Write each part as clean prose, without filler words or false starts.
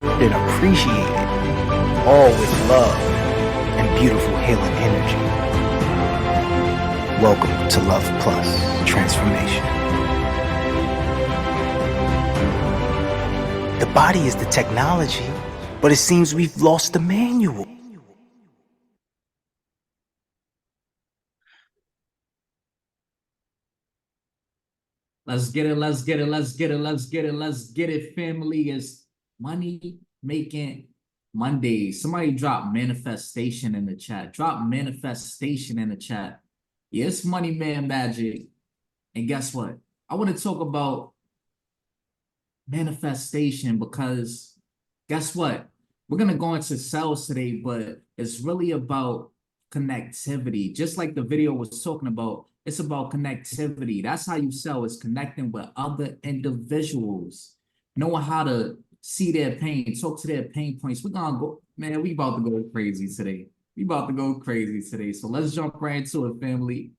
and appreciate it, all with love and beautiful healing energy. Welcome to Luhv Plus Transformation. The body is the technology, but it seems we've lost the manual. Let's get it, let's get it, let's get it, let's get it, let's get it, family. It's money making Monday. Somebody drop manifestation in the chat. Drop manifestation in the chat. Yeah, it's money man magic. And guess what? I want to talk about manifestation because guess what? We're going to go into sales today, but it's really about connectivity. Just like the video was talking about, it's about connectivity. That's how you sell, is connecting with other individuals, knowing how to see their pain, talk to their pain points. We're going to go, man, we about to go crazy today. We about to go crazy today. So let's jump right into it, family.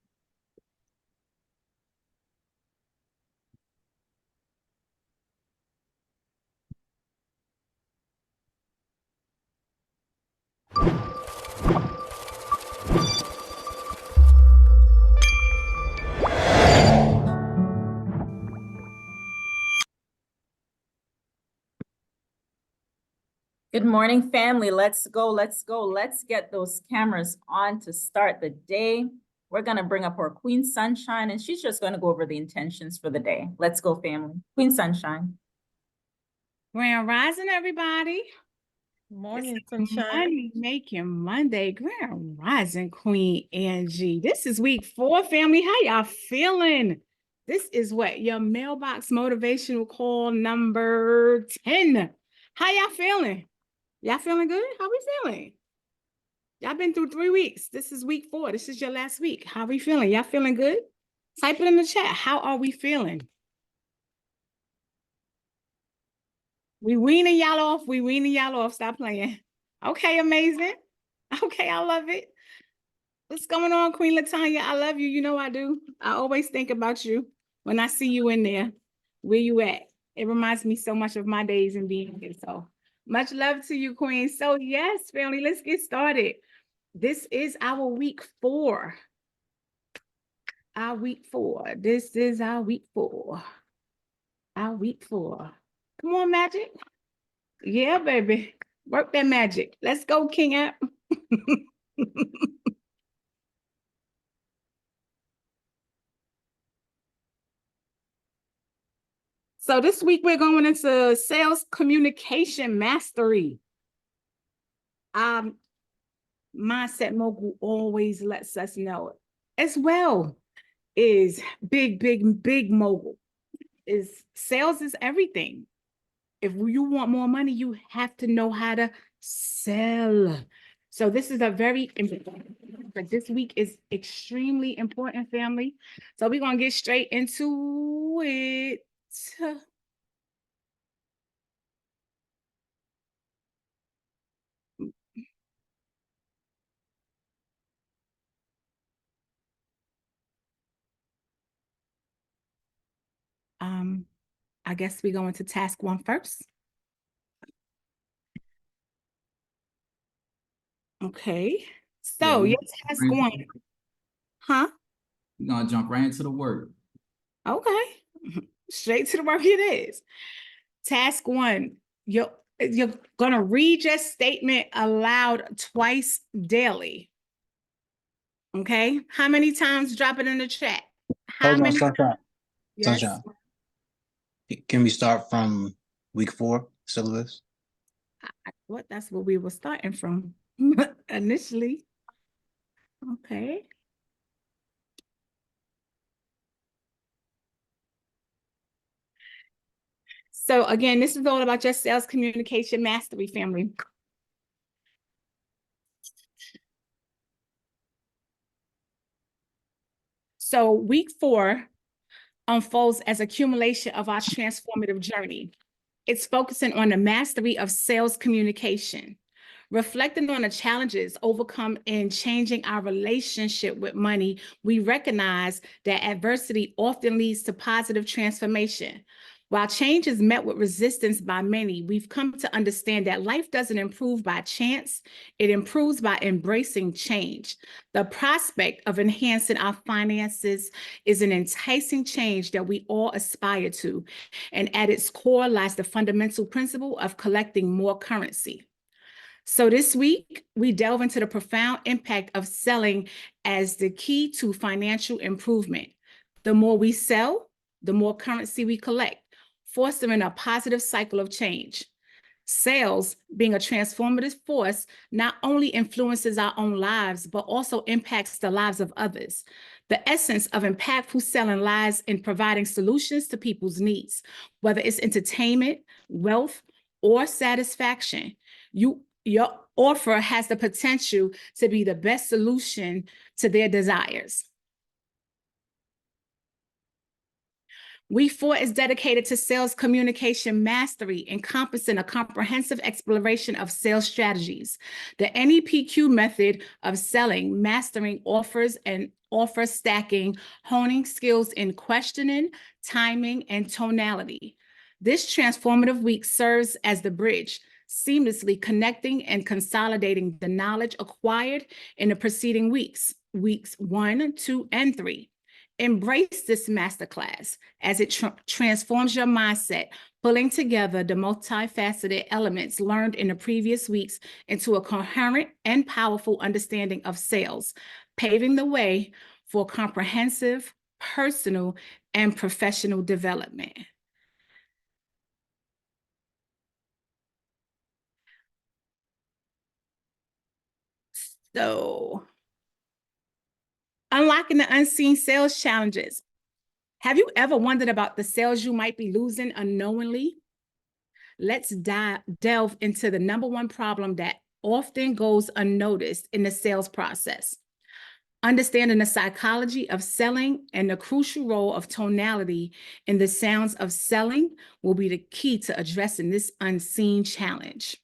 Good morning, family. Let's go, let's go. Let's get those cameras on to start the day. We're going to bring up our Queen Sunshine, and she's just going to go over the intentions for the day. Let's go, family. Queen Sunshine. Grand Rising, everybody. Morning, Sunshine. Money making Monday. Grand Rising, Queen Angie. This is week 4, family. How y'all feeling? This is what your mailbox motivational call number 10. How y'all feeling? Y'all feeling good? How we feeling? Y'all been through 3 weeks. This is week 4. This is your last week. How we feeling? Y'all feeling good? Type it in the chat. How are we feeling? We weaning y'all off. We weaning y'all off. Stop playing. Okay, amazing. Okay, I love it. What's going on, Queen Latanya? I love you. You know I do. I always think about you when I see you in there. Where you at? It reminds me so much of my days in being here. So much love to you, Queen. So yes, family, let's get started. This is our week 4. Our week 4. This is our week 4. Our week 4. Come on, Magic. Yeah, baby. Work that magic. Let's go, King App. So this week we're going into sales communication mastery. Mindset Mogul always lets us know as well is big mogul. Is sales is everything. If you want more money, you have to know how to sell. So this is a very important, but this week is extremely important, family. So we're going to get straight into it. I guess we go into task 1 first. Okay. So Yeah, your task 1. Huh? We're going to jump right into the work. Okay. Straight to the work it is. Task 1. You're going to read your statement aloud twice daily. Okay. How many times? Drop it in the chat. How Hold on, many? Sunshine. Yes. Sunshine. Can we start from week 4 syllabus? What? That's what we were starting from initially. Okay. So again, this is all about your sales communication mastery, family. So week 4 unfolds as accumulation of our transformative journey. It's focusing on the mastery of sales communication, reflecting on the challenges overcome in changing our relationship with money. We recognize that adversity often leads to positive transformation. While change is met with resistance by many, we've come to understand that life doesn't improve by chance, it improves by embracing change. The prospect of enhancing our finances is an enticing change that we all aspire to, and at its core lies the fundamental principle of collecting more currency. So this week, we delve into the profound impact of selling as the key to financial improvement. The more we sell, the more currency we collect, fostering a positive cycle of change. Sales, being a transformative force, not only influences our own lives, but also impacts the lives of others. The essence of impactful selling lies in providing solutions to people's needs, whether it's entertainment, wealth, or satisfaction. Your offer has the potential to be the best solution to their desires. Week 4 is dedicated to sales communication mastery, encompassing a comprehensive exploration of sales strategies. The NEPQ method of selling, mastering offers and offer stacking, honing skills in questioning, timing, and tonality. This transformative week serves as the bridge, seamlessly connecting and consolidating the knowledge acquired in the preceding weeks 1, 2, and 3. Embrace this masterclass as it transforms your mindset, pulling together the multifaceted elements learned in the previous weeks into a coherent and powerful understanding of sales, paving the way for comprehensive, personal, and professional development. So, unlocking the unseen sales challenges. Have you ever wondered about the sales you might be losing unknowingly? Let's delve into the #1 problem that often goes unnoticed in the sales process. Understanding the psychology of selling and the crucial role of tonality in the sounds of selling will be the key to addressing this unseen challenge.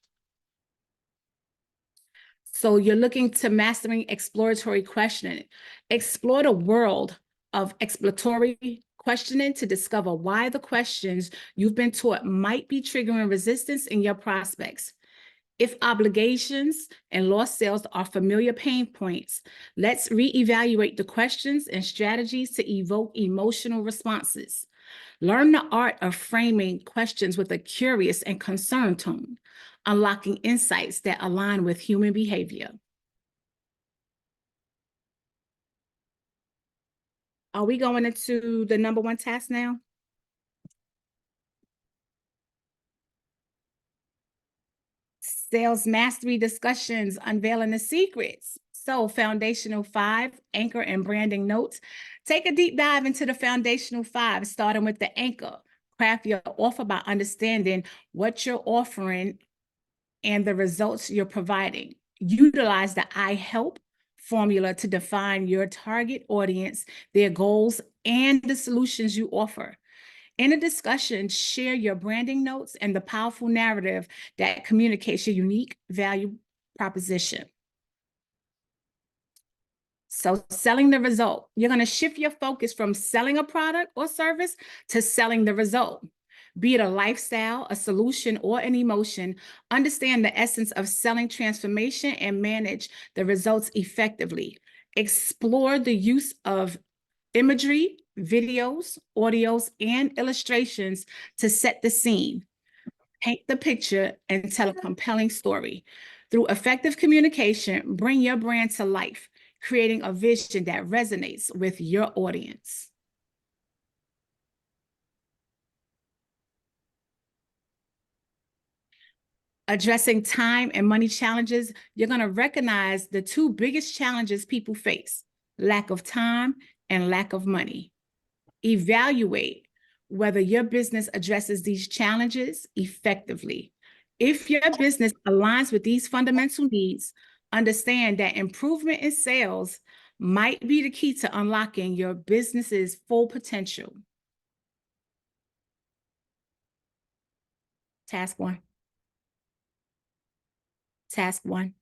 So you're looking to mastering exploratory questioning. Explore the world of exploratory questioning to discover why the questions you've been taught might be triggering resistance in your prospects. If obligations and lost sales are familiar pain points, let's reevaluate the questions and strategies to evoke emotional responses. Learn the art of framing questions with a curious and concerned tone, unlocking insights that align with human behavior. Are we going into the #1 task now? Sales mastery discussions, unveiling the secrets. So foundational 5, anchor and branding notes. Take a deep dive into the foundational 5, starting with the anchor. Craft your offer by understanding what you're offering and the results you're providing. Utilize the I help formula to define your target audience, their goals, and the solutions you offer. In a discussion, share your branding notes and the powerful narrative that communicates your unique value proposition. So selling the result, you're going to shift your focus from selling a product or service to selling the result. Be it a lifestyle, a solution, or an emotion, understand the essence of selling transformation and manage the results effectively. Explore the use of imagery, videos, audios, and illustrations to set the scene, paint the picture, and tell a compelling story. Through effective communication, bring your brand to life, creating a vision that resonates with your audience. Addressing time and money challenges, you're going to recognize the 2 biggest challenges people face: lack of time and lack of money. Evaluate whether your business addresses these challenges effectively. If your business aligns with these fundamental needs, understand that improvement in sales might be the key to unlocking your business's full potential. Task 1. Task 1.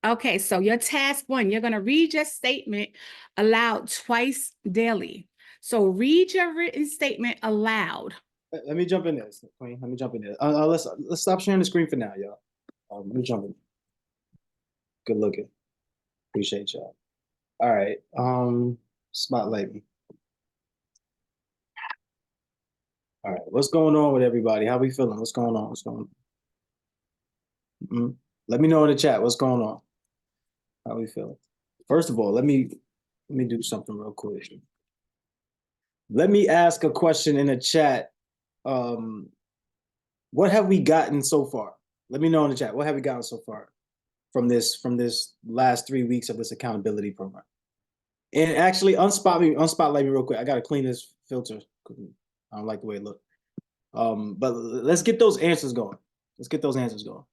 Okay, so your task one, you're gonna read your statement aloud twice daily. So read your written statement aloud. Let me jump in there, Queen. Let me jump in there. Let's stop sharing the screen for now, y'all. Let me jump in. Good looking. Appreciate y'all. All right. Spotlight me. All right. What's going on with everybody? How we feeling? What's going on? What's going on? Let me know in the chat. What's going on? How we feeling? First of all, let me do something real quick. Let me ask a question in the chat. What have we gotten so far? Let me know in the chat. What have we gotten so far from this last 3 weeks of this accountability program? And actually, unspotlight me real quick. I gotta clean this filter. I don't like the way it looks. But let's get those answers going. Let's get those answers going.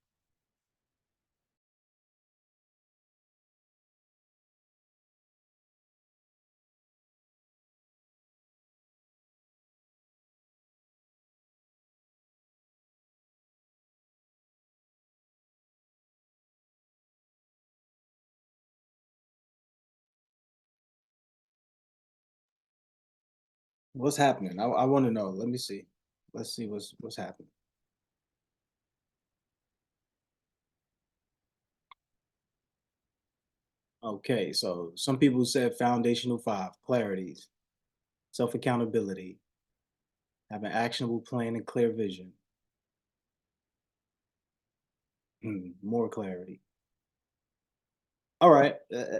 What's happening? I want to know. Let me see. Let's see what's happening. Okay, so some people said foundational 5, clarities, self-accountability, have an actionable plan and clear vision. More clarity. All right,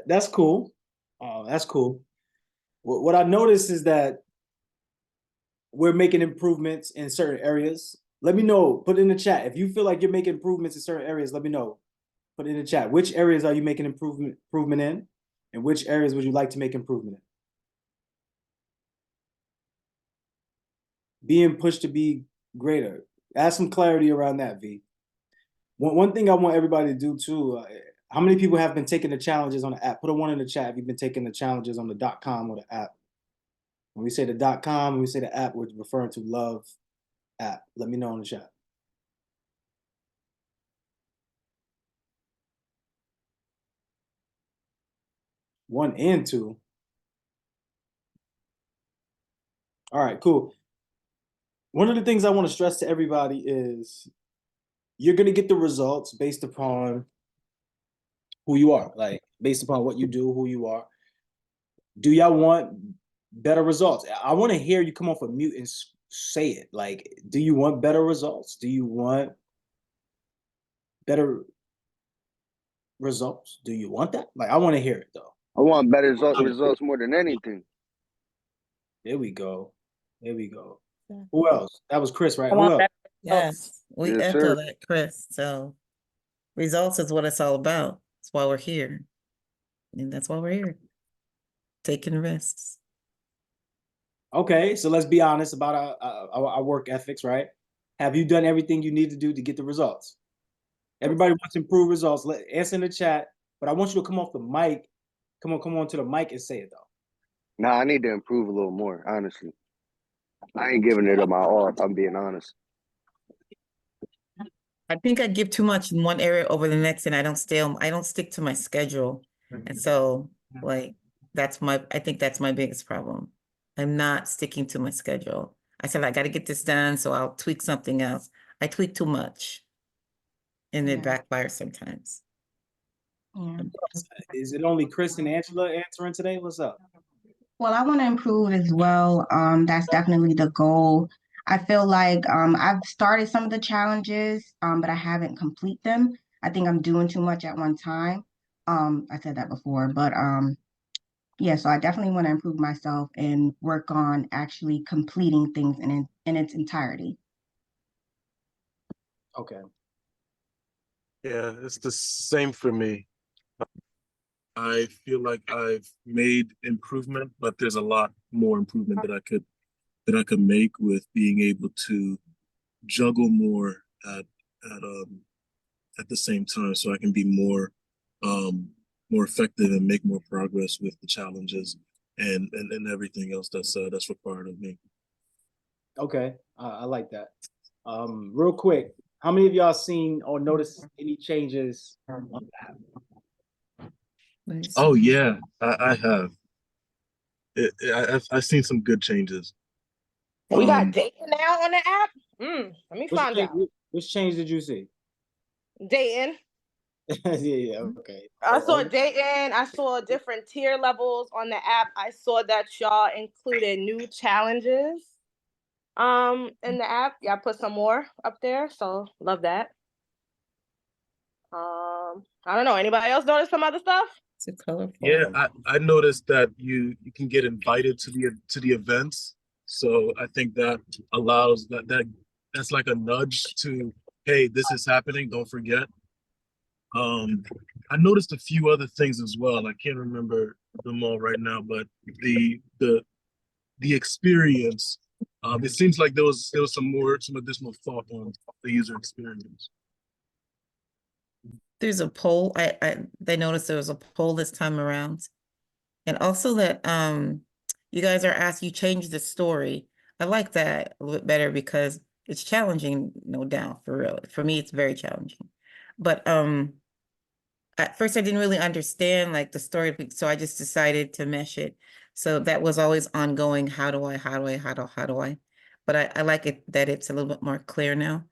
that's cool. That's cool. What I noticed is that we're making improvements in certain areas. Let me know, put it in the chat. If you feel like you're making improvements in certain areas, let me know. Put it in the chat. Which areas are you making improvement in? And which areas would you like to make improvement in? Being pushed to be greater. Add some clarity around that, V. One thing I want everybody to do too, how many people have been taking the challenges on the app? Put a 1 in the chat if you've been taking the challenges on the .com or the app. When we say the .com, when we say the app, we're referring to Luhv app. Let me know in the chat. One and two. All right, cool. One of the things I want to stress to everybody is you're going to get the results based upon who you are, like based upon what you do, who you are. Do y'all want better results? I want to hear you come off of mute and say it. Like, do you want better results? Do you want better results? Do you want that? Like, I want to hear it though. I want better results more than anything. There we go. There we go. Yeah. Who else? That was Chris, right? I Who want else? better Yes, we Yes, echo sir. that, Chris. So results is what it's all about. That's why we're here. And that's why we're here. Taking risks. Okay, so let's be honest about our work ethics, right? Have you done everything you need to do to get the results? Everybody wants improved results. Answer in the chat, but I want you to come off the mic. Come on to the mic and say it though. Nah, I need to improve a little more, honestly. I ain't giving it up my all, if I'm being honest. I think I give too much in one area over the next, and I don't stick to my schedule. And so like I think that's my biggest problem. I'm not sticking to my schedule. I said I got to get this done, so I'll tweak something else. I tweak too much. And it backfires sometimes. Yeah. Is it only Chris and Angela answering today? What's up? Well, I want to improve as well. That's definitely the goal. I feel like I've started some of the challenges, but I haven't complete them. I think I'm doing too much at one time. I said that before, but yeah, so I definitely want to improve myself and work on actually completing things in its entirety. Okay. Yeah, it's the same for me. I feel like I've made improvement, but there's a lot more improvement that I could make with being able to juggle more at the same time, so I can be more effective and make more progress with the challenges and everything else that's required of me. Okay, I like that. Real quick, how many of y'all seen or noticed any changes on the app? Nice. Oh yeah, I have. I've seen some good changes. We got Um, dating now on the app. Let me Which find change, out. which change did you see? Dating. Yeah, okay. I saw Oh, dating. I saw different tier levels on the app. I saw that y'all included new challenges. In the app, y'all put some more up there. So love that. I don't know. Anybody else notice some other stuff? It's a colorful. yeah, I noticed that you can get invited to the events. So I think that allows that's like a nudge to, hey, this is happening, don't forget. I noticed a few other things as well. I can't remember them all right now, but the experience, it seems like there was some additional thought on the user experience. There's a poll. They noticed there was a poll this time around. And also that you guys are asked, you change the story. I like that a little bit better because it's challenging, no doubt, for real. For me, it's very challenging. But at first I didn't really understand like the story, so I just decided to mesh it. So that was always ongoing. How do I? But I like it that it's a little bit more clear now.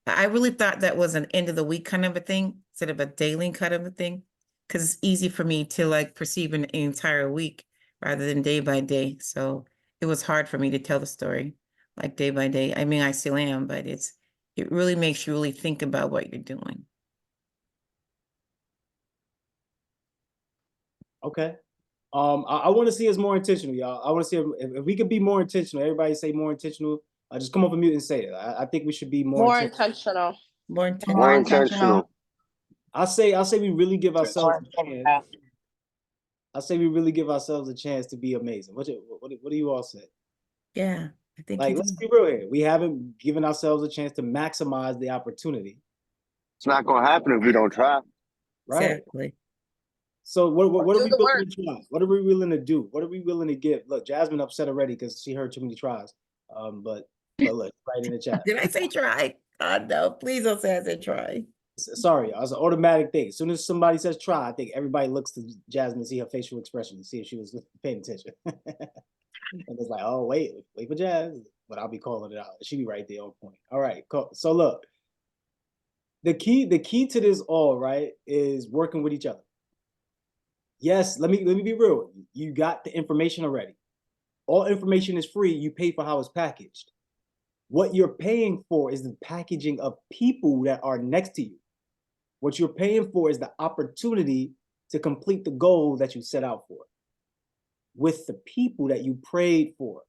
I really thought that was an end of the week kind of a thing instead of a daily kind of a thing, because it's easy for me to like perceive an entire week rather than day by day. So it was hard for me to tell the story like day by day. I mean, I still am, but it really makes you really think about what you're doing. okay. I want to see us more intentional, y'all. I want to see if we could be more intentional. Everybody say more intentional. Just come off a mute and say it. I think we should be more intentional. More intentional. More intentional. I say we really give ourselves a chance. I say we really give ourselves a chance to be amazing. What do you all say? Yeah, I think Like, let's be real here. We haven't given ourselves a chance to maximize the opportunity. It's not gonna happen if we don't try. Right. Exactly. So what are we willing to try? What are we willing to do? What are we willing to give? Look, Jasmine upset already because she heard too many tries. But look, right in the chat. Did I say try? God, no, please don't say I said try. Sorry, it's an automatic thing. As soon as somebody says try, I think everybody looks to Jasmine to see her facial expression to see if she was paying attention. And it's like, oh, wait for Jazz. But I'll be calling it out. She be right there on point. All right, cool. So look, the key to this all, right, is working with each other. Yes, let me be real. You got the information already. All information is free. You pay for how it's packaged. What you're paying for is the packaging of people that are next to you. What you're paying for is the opportunity to complete the goal that you set out for with the people that you prayed for.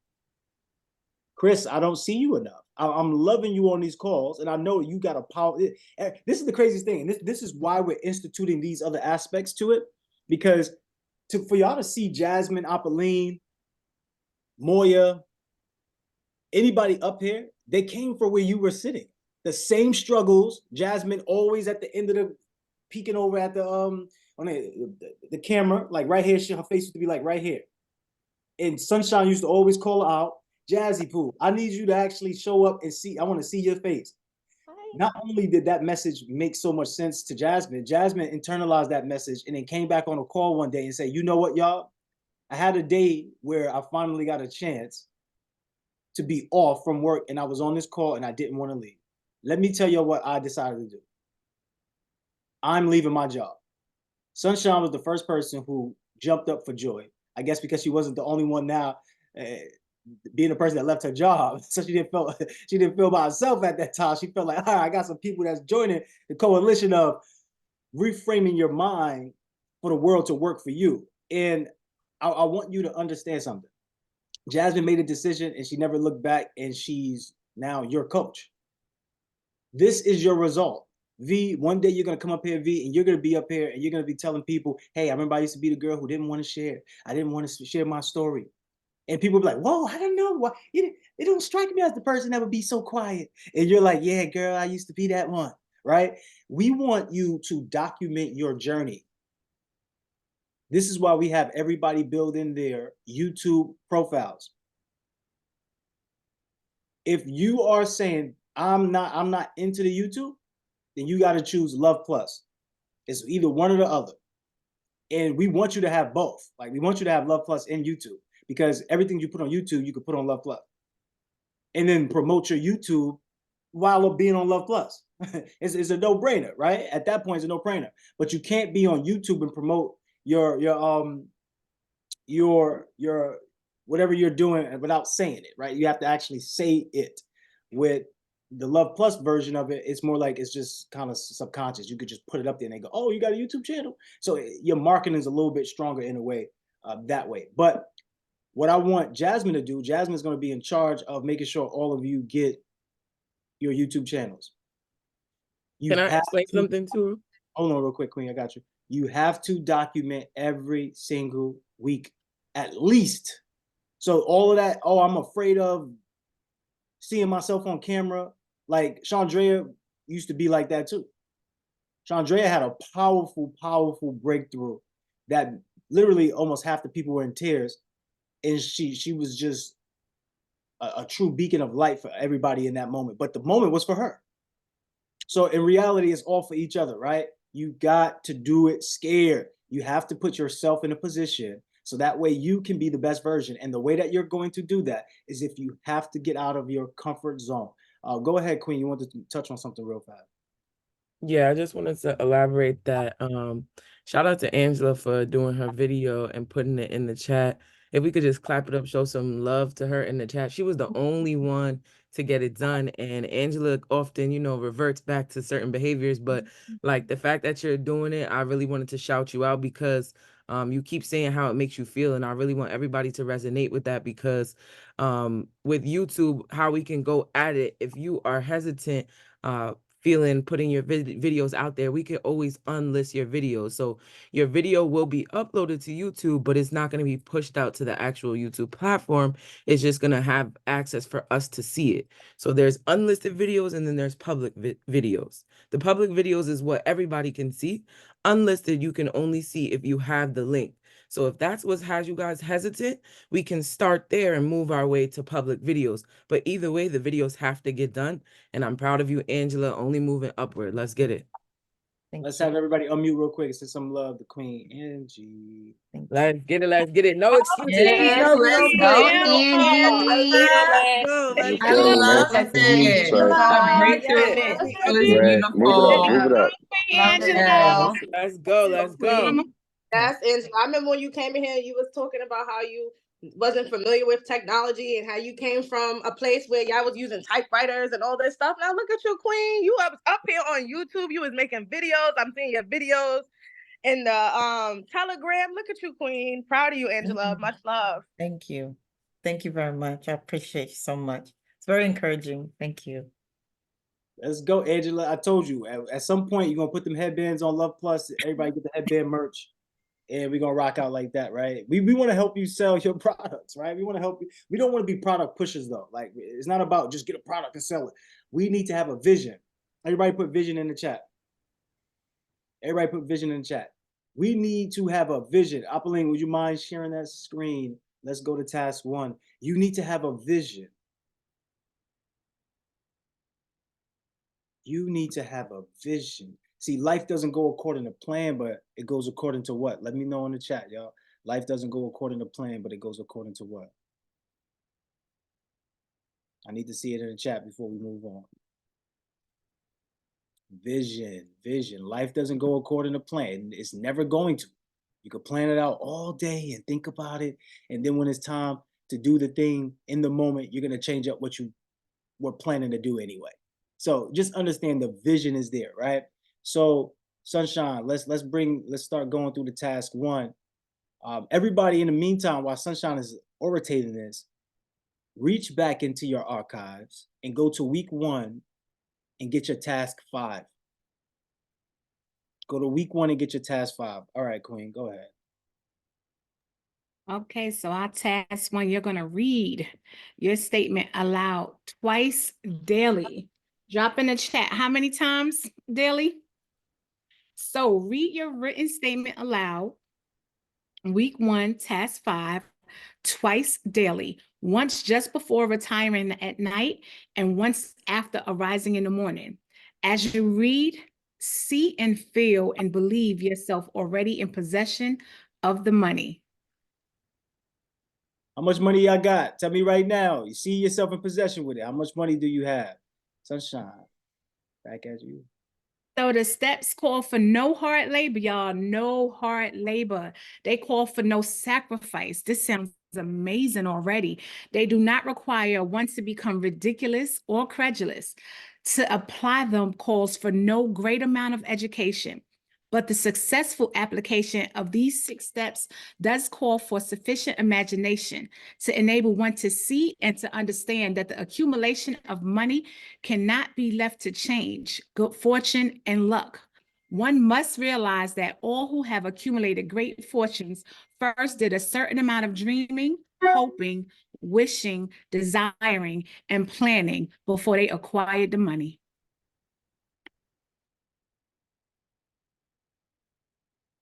Chris, I don't see you enough. I'm loving you on these calls, and I know you got a power. This is the craziest thing, and this is why we're instituting these other aspects to it, because for y'all to see Jasmine, Apolline, Moya, anybody up here, they came from where you were sitting. The same struggles. Jasmine always at the end of the peeking over at the on the camera, like right here. Her face used to be like right here. And Sunshine used to always call her out, Jazzy Poo, I need you to actually show up and see. I want to see your face. Not only did that message make so much sense to Jasmine internalized that message and then came back on a call one day and said, you know what, y'all? I had a day where I finally got a chance to be off from work, and I was on this call and I didn't want to leave. Let me tell you what I decided to do. I'm leaving my job. Sunshine was the first person who jumped up for joy. I guess because she wasn't the only one now being the person that left her job. So she didn't feel by herself at that time. She felt like, all right, I got some people that's joining the coalition of reframing your mind for the world to work for you. And I want you to understand something. Jasmine made a decision and she never looked back, and she's now your coach. This is your result. V, one day you're going to come up here, V, and you're going to be up here and you're going to be telling people, hey, I remember I used to be the girl who didn't want to share. I didn't want to share my story. And people be like, whoa, I don't know. Why it don't strike me as the person that would be so quiet. And you're like, yeah, girl, I used to be that one, right? We want you to document your journey. This is why we have everybody build in their YouTube profiles. If you are saying, I'm not into the YouTube, then you got to choose Luhv Plus. It's either one or the other. And we want you to have both. Like, we want you to have Luhv Plus and YouTube, because everything you put on YouTube, you could put on Luhv Plus. And then promote your YouTube while being on Luhv Plus. It's a no-brainer, right? At that point, it's a no-brainer. But you can't be on YouTube and promote your whatever you're doing without saying it, right? You have to actually say it. With the Luhv Plus version of it, it's more like it's just kind of subconscious. You could just put it up there and they go, oh, you got a YouTube channel. So your marketing is a little bit stronger in a way, that way. But what I want Jasmine to do, Jasmine's going to be in charge of making sure all of you get your YouTube channels. You Can I have explain to, something too? hold on real quick, Queen, I got you. You have to document every single week, at least. So all of that, oh, I'm afraid of seeing myself on camera. Like Chandrea used to be like that too. Chandrea had a powerful, powerful breakthrough that literally almost half the people were in tears. And she was just a true beacon of light for everybody in that moment. But the moment was for her. So in reality, it's all for each other, right? You got to do it scared. You have to put yourself in a position so that way you can be the best version. And the way that you're going to do that is if you have to get out of your comfort zone. Go ahead, Queen. You want to touch on something real fast? Yeah, I just wanted to elaborate that. Shout out to Angela for doing her video and putting it in the chat. If we could just clap it up, show some love to her in the chat. She was the only one to get it done. And Angela often, reverts back to certain behaviors. But like the fact that you're doing it, I really wanted to shout you out because you keep saying how it makes you feel. And I really want everybody to resonate with that because with YouTube, how we can go at it, if you are hesitant, feeling putting your videos out there, we can always unlist your videos. So your video will be uploaded to YouTube, but it's not going to be pushed out to the actual YouTube platform. It's just going to have access for us to see it. So there's unlisted videos and then there's public videos. The public videos is what everybody can see. Unlisted, you can only see if you have the link. So if that's what has you guys hesitant, we can start there and move our way to public videos. But either way, the videos have to get done. And I'm proud of you, Angela, only moving upward. Let's get it. Let's have everybody unmute real quick and send some love to Queen Angie. Let's get it. Let's get it. No excuses. Yes, No, let's no go, break. Angie. Let's go. Let's I go. love Let's it. go. Come on, breakthrough. yes. It was Right. Move it up. beautiful. Move it up. Love it, Yes. Let's go. Let's go. That's interesting. I remember when you came in here, you was talking about how you wasn't familiar with technology and how you came from a place where y'all was using typewriters and all this stuff. Now look at you, Queen. You up here on YouTube. You was making videos. I'm seeing your videos in the Telegram. Look at you, Queen. Proud of you, Angela. Much love. Thank you. Thank you very much. I appreciate you so much. It's very encouraging. Thank you. Let's go, Angela. I told you, at some point, you're going to put them headbands on Luhv Plus. Everybody get the headband merch. And we're going to rock out like that, right? We want to help you sell your products, right? We want to help you. We don't want to be product pushers, though. Like, it's not about just get a product and sell it. We need to have a vision. Everybody put vision in the chat. Everybody put vision in the chat. We need to have a vision. Appeling, would you mind sharing that screen? Let's go to task 1. You need to have a vision. You need to have a vision. See, life doesn't go according to plan, but it goes according to what? Let me know in the chat, y'all. Life doesn't go according to plan, but it goes according to what? I need to see it in the chat before we move on. Vision, vision. Life doesn't go according to plan. It's never going to. You could plan it out all day and think about it. And then when it's time to do the thing in the moment, you're going to change up what you were planning to do anyway. So just understand the vision is there, right? So Sunshine, let's start going through the task 1. Everybody in the meantime, while Sunshine is orating this, reach back into your archives and go to week 1 and get your task 5. Go to week 1 and get your task 5. All right, Queen, go ahead. Okay, so our task 1, you're going to read your statement aloud twice daily. Drop in the chat how many times daily? So read your written statement aloud, week 1, task 5, twice daily, once just before retiring at night and once after arising in the morning. As you read, See and feel and believe yourself already in possession of the money. How much money y'all got? Tell me right now. You see yourself in possession with it. How much money do you have? Sunshine, back at you. So the steps call for no hard labor, y'all. No hard labor. They call for no sacrifice. This sounds amazing already. They do not require one to become ridiculous or credulous. To apply them calls for no great amount of education. But the successful application of these 6 steps does call for sufficient imagination to enable one to see and to understand that the accumulation of money cannot be left to change, good fortune and luck. One must realize that all who have accumulated great fortunes first did a certain amount of dreaming, hoping, wishing, desiring, and planning before they acquired the money.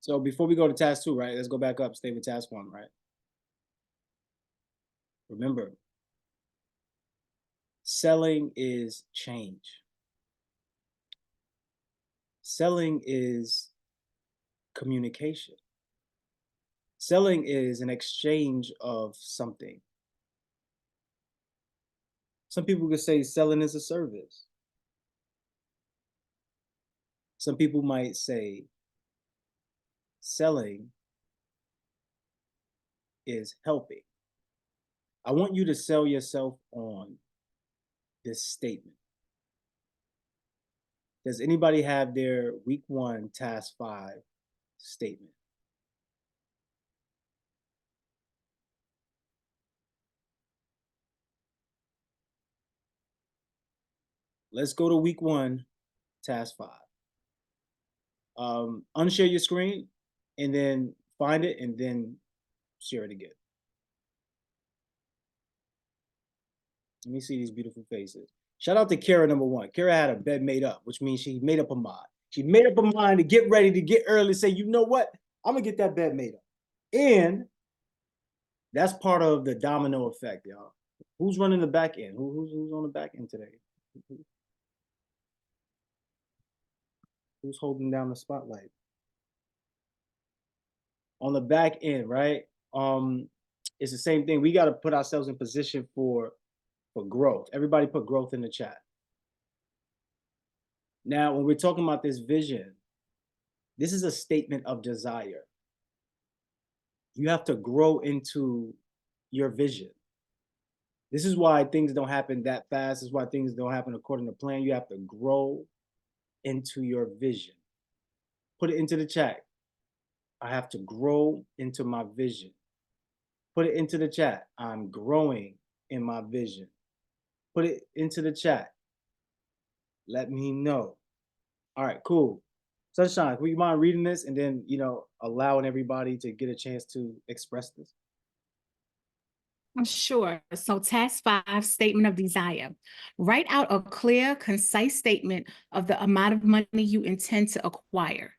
So before we go to task 2, right? Let's go back up, stay with task 1, right? Remember, selling is change. Selling is communication. Selling is an exchange of something. Some people could say selling is a service. Some people might say selling is helping. I want you to sell yourself on this statement. Does anybody have their week 1, task 5 statement? Let's go to week 1, task 5. Unshare your screen and then find it and then share it again. Let me see these beautiful faces. Shout out to Kara, number 1. Kara had a bed made up, which means she made up her mind. She made up her mind to get ready to get early, say, you know what? I'm gonna get that bed made up. And that's part of the domino effect, y'all. Who's running the back end? Who's on the back end today? Who's holding down the spotlight? On the back end, right? It's the same thing. We got to put ourselves in position for growth. Everybody put growth in the chat. Now, when we're talking about this vision, this is a statement of desire. You have to grow into your vision. This is why things don't happen that fast. This is why things don't happen according to plan. You have to grow into your vision. Put it into the chat. I have to grow into my vision. Put it into the chat. I'm growing in my vision. Put it into the chat. Let me know. All right, cool. Sunshine, would you mind reading this and then, allowing everybody to get a chance to express this? Sure. So task 5, statement of desire. Write out a clear, concise statement of the amount of money you intend to acquire.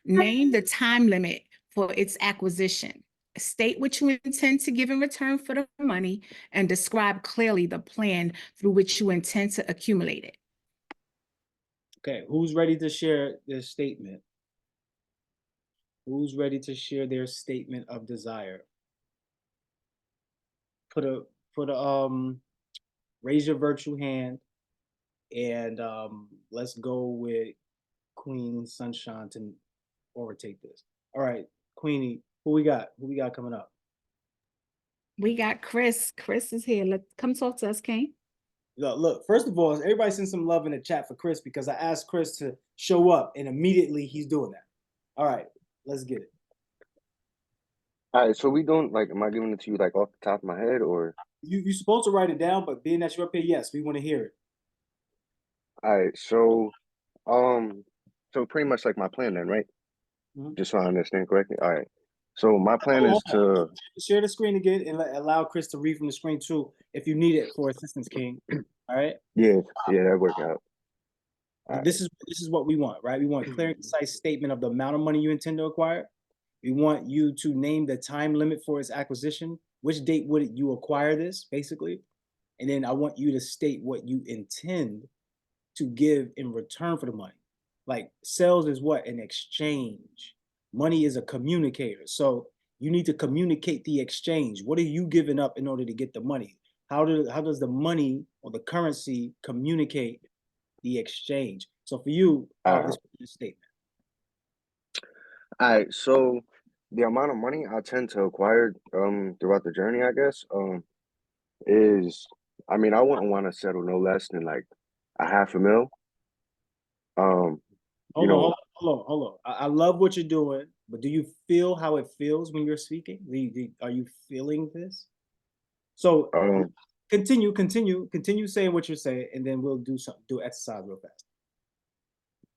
Name the time limit for its acquisition. State what you intend to give in return for the money and describe clearly the plan through which you intend to accumulate it. Okay, who's ready to share their statement? Who's ready to share their statement of desire? Raise your virtual hand and let's go with Queen Sunshine to overtake this. All right, Queenie, who we got? Who we got coming up? We got Chris. Chris is here. Let's come talk to us, Kane. Look, first of all, everybody send some love in the chat for Chris because I asked Chris to show up and immediately he's doing that. All right, let's get it. All right, so we don't am I giving it to you off the top of my head or? You're supposed to write it down, but being that you're up here, yes, we want to hear it. All right, so pretty much my plan then, right? Mhm. Just so I understand correctly. All right. So my plan is to share the screen again and allow Chris to read from the screen too if you need it for assistance, King. All right. Yeah, that worked out. This is what we want, right? We want a clear and concise statement of the amount of money you intend to acquire. We want you to name the time limit for its acquisition. Which date would you acquire this, basically? And then I want you to state what you intend to give in return for the money. Like sales is what? An exchange. Money is a communicator. So you need to communicate the exchange. What are you giving up in order to get the money? How does the money or the currency communicate the exchange? So for you, this statement. All right, so the amount of money I tend to acquire throughout the journey, I guess, is, I mean, I wouldn't want to settle no less than like $500,000. Hold on. I love what you're doing, but do you feel how it feels when you're speaking? Are you feeling this? So continue saying what you're saying, and then we'll do exercise real fast.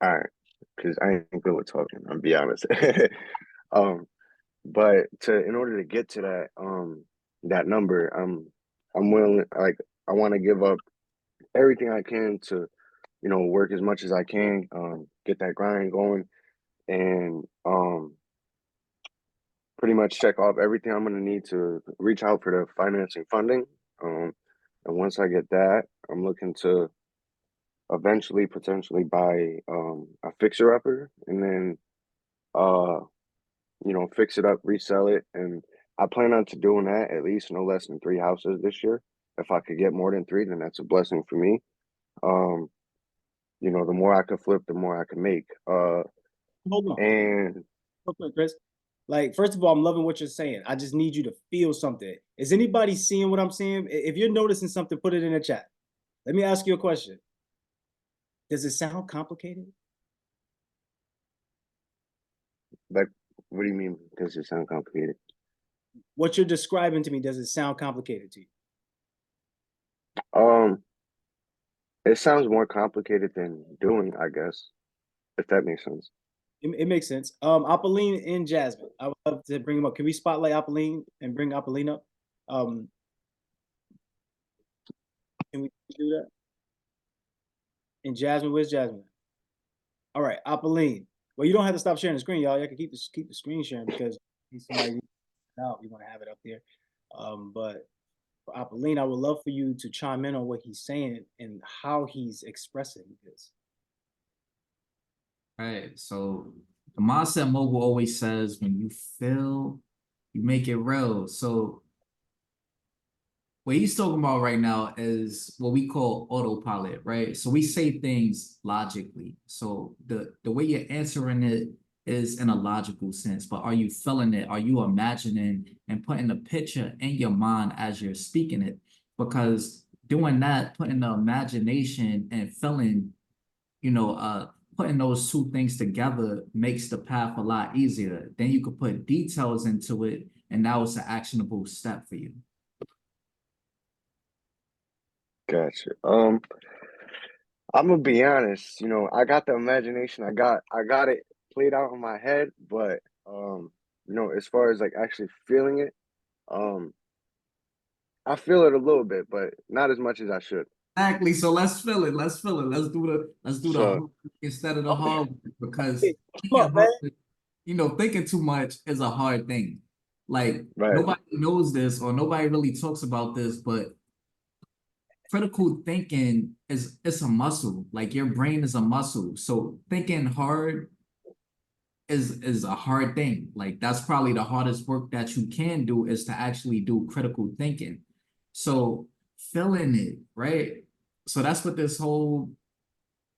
All right, because I ain't good with talking, I'll be honest. But in order to get to that number, I'm willing, like, I want to give up everything I can to, work as much as I can, get that grind going, and pretty much check off everything I'm gonna need to reach out for the financing funding. And once I get that, I'm looking to eventually potentially buy a fixer upper, and then fix it up, resell it, and I plan on doing that at least no less than 3 houses this year. If I could get more than 3, then that's a blessing for me. The more I could flip, the more I can make. Hold on. And real quick, Chris. Like, first of all, I'm loving what you're saying. I just need you to feel something. Is anybody seeing what I'm seeing? If you're noticing something, put it in the chat. Let me ask you a question. Does it sound complicated? like, what do you mean? Does it sound complicated? What you're describing to me, does it sound complicated to you? It sounds more complicated than doing, I guess, if that makes sense. It makes sense. Apolline and Jasmine, I would love to bring them up. Can we spotlight Apolline and bring Apolline up? Can we do that? And Jasmine, where's Jasmine? All right, Apolline. Well, you don't have to stop sharing the screen, y'all. Y'all can keep the screen sharing because somebody out. You want to have it up there. But for Apolline, I would love for you to chime in on what he's saying and how he's expressing this. Right. So the mindset mogul always says, when you fail, you make it real. So what he's talking about right now is what we call autopilot, right? So we say things logically. So the way you're answering it is in a logical sense, but are you feeling it? Are you imagining and putting the picture in your mind as you're speaking it? Because doing that, putting the imagination and feeling, putting those two things together makes the path a lot easier. Then you could put details into it, and now it's an actionable step for you. Gotcha. I'm gonna be honest, I got the imagination, I got it played out in my head, but as far as like actually feeling it, I feel it a little bit, but not as much as I should. Exactly. So let's feel it. Let's feel it. Let's do the So- hard instead of the hard work, because thinking too much is a hard thing. Like, Right. nobody knows this, or nobody really talks about this, but critical thinking it's a muscle. Like, your brain is a muscle. So thinking hard is a hard thing. Like, that's probably the hardest work that you can do, is to actually do critical thinking. So feeling it, right? So that's what this whole,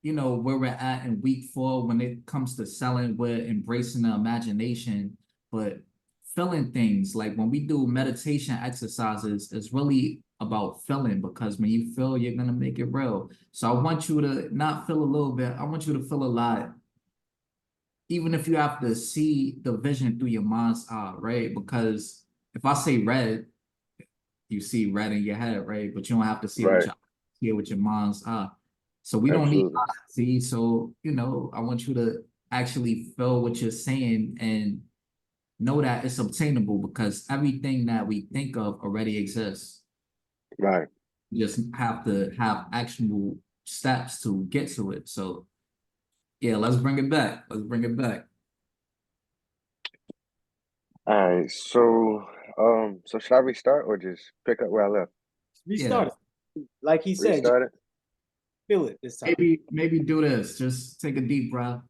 where we're at in week 4 when it comes to selling, we're embracing the imagination, but feeling things. Like, when we do meditation exercises, it's really about feeling, because when you feel, you're gonna make it real. So I want you to not feel a little bit, I want you to feel a lot. Even if you have to see the vision through your mind's eye, right? Because if I say red, you see red in your head, right? But you don't have to see Right. it with your mind's eye. So we don't need Absolutely. to see. So, I want you to actually feel what you're saying and know that it's obtainable, because everything that we think of already exists. Right. You just have to have actionable steps to get to it. So yeah, let's bring it back. Let's bring it back. All right. So should I restart or just pick up where I left? Restart it. Like he said, Restart it? feel it this time. Maybe do this. Just take a deep breath.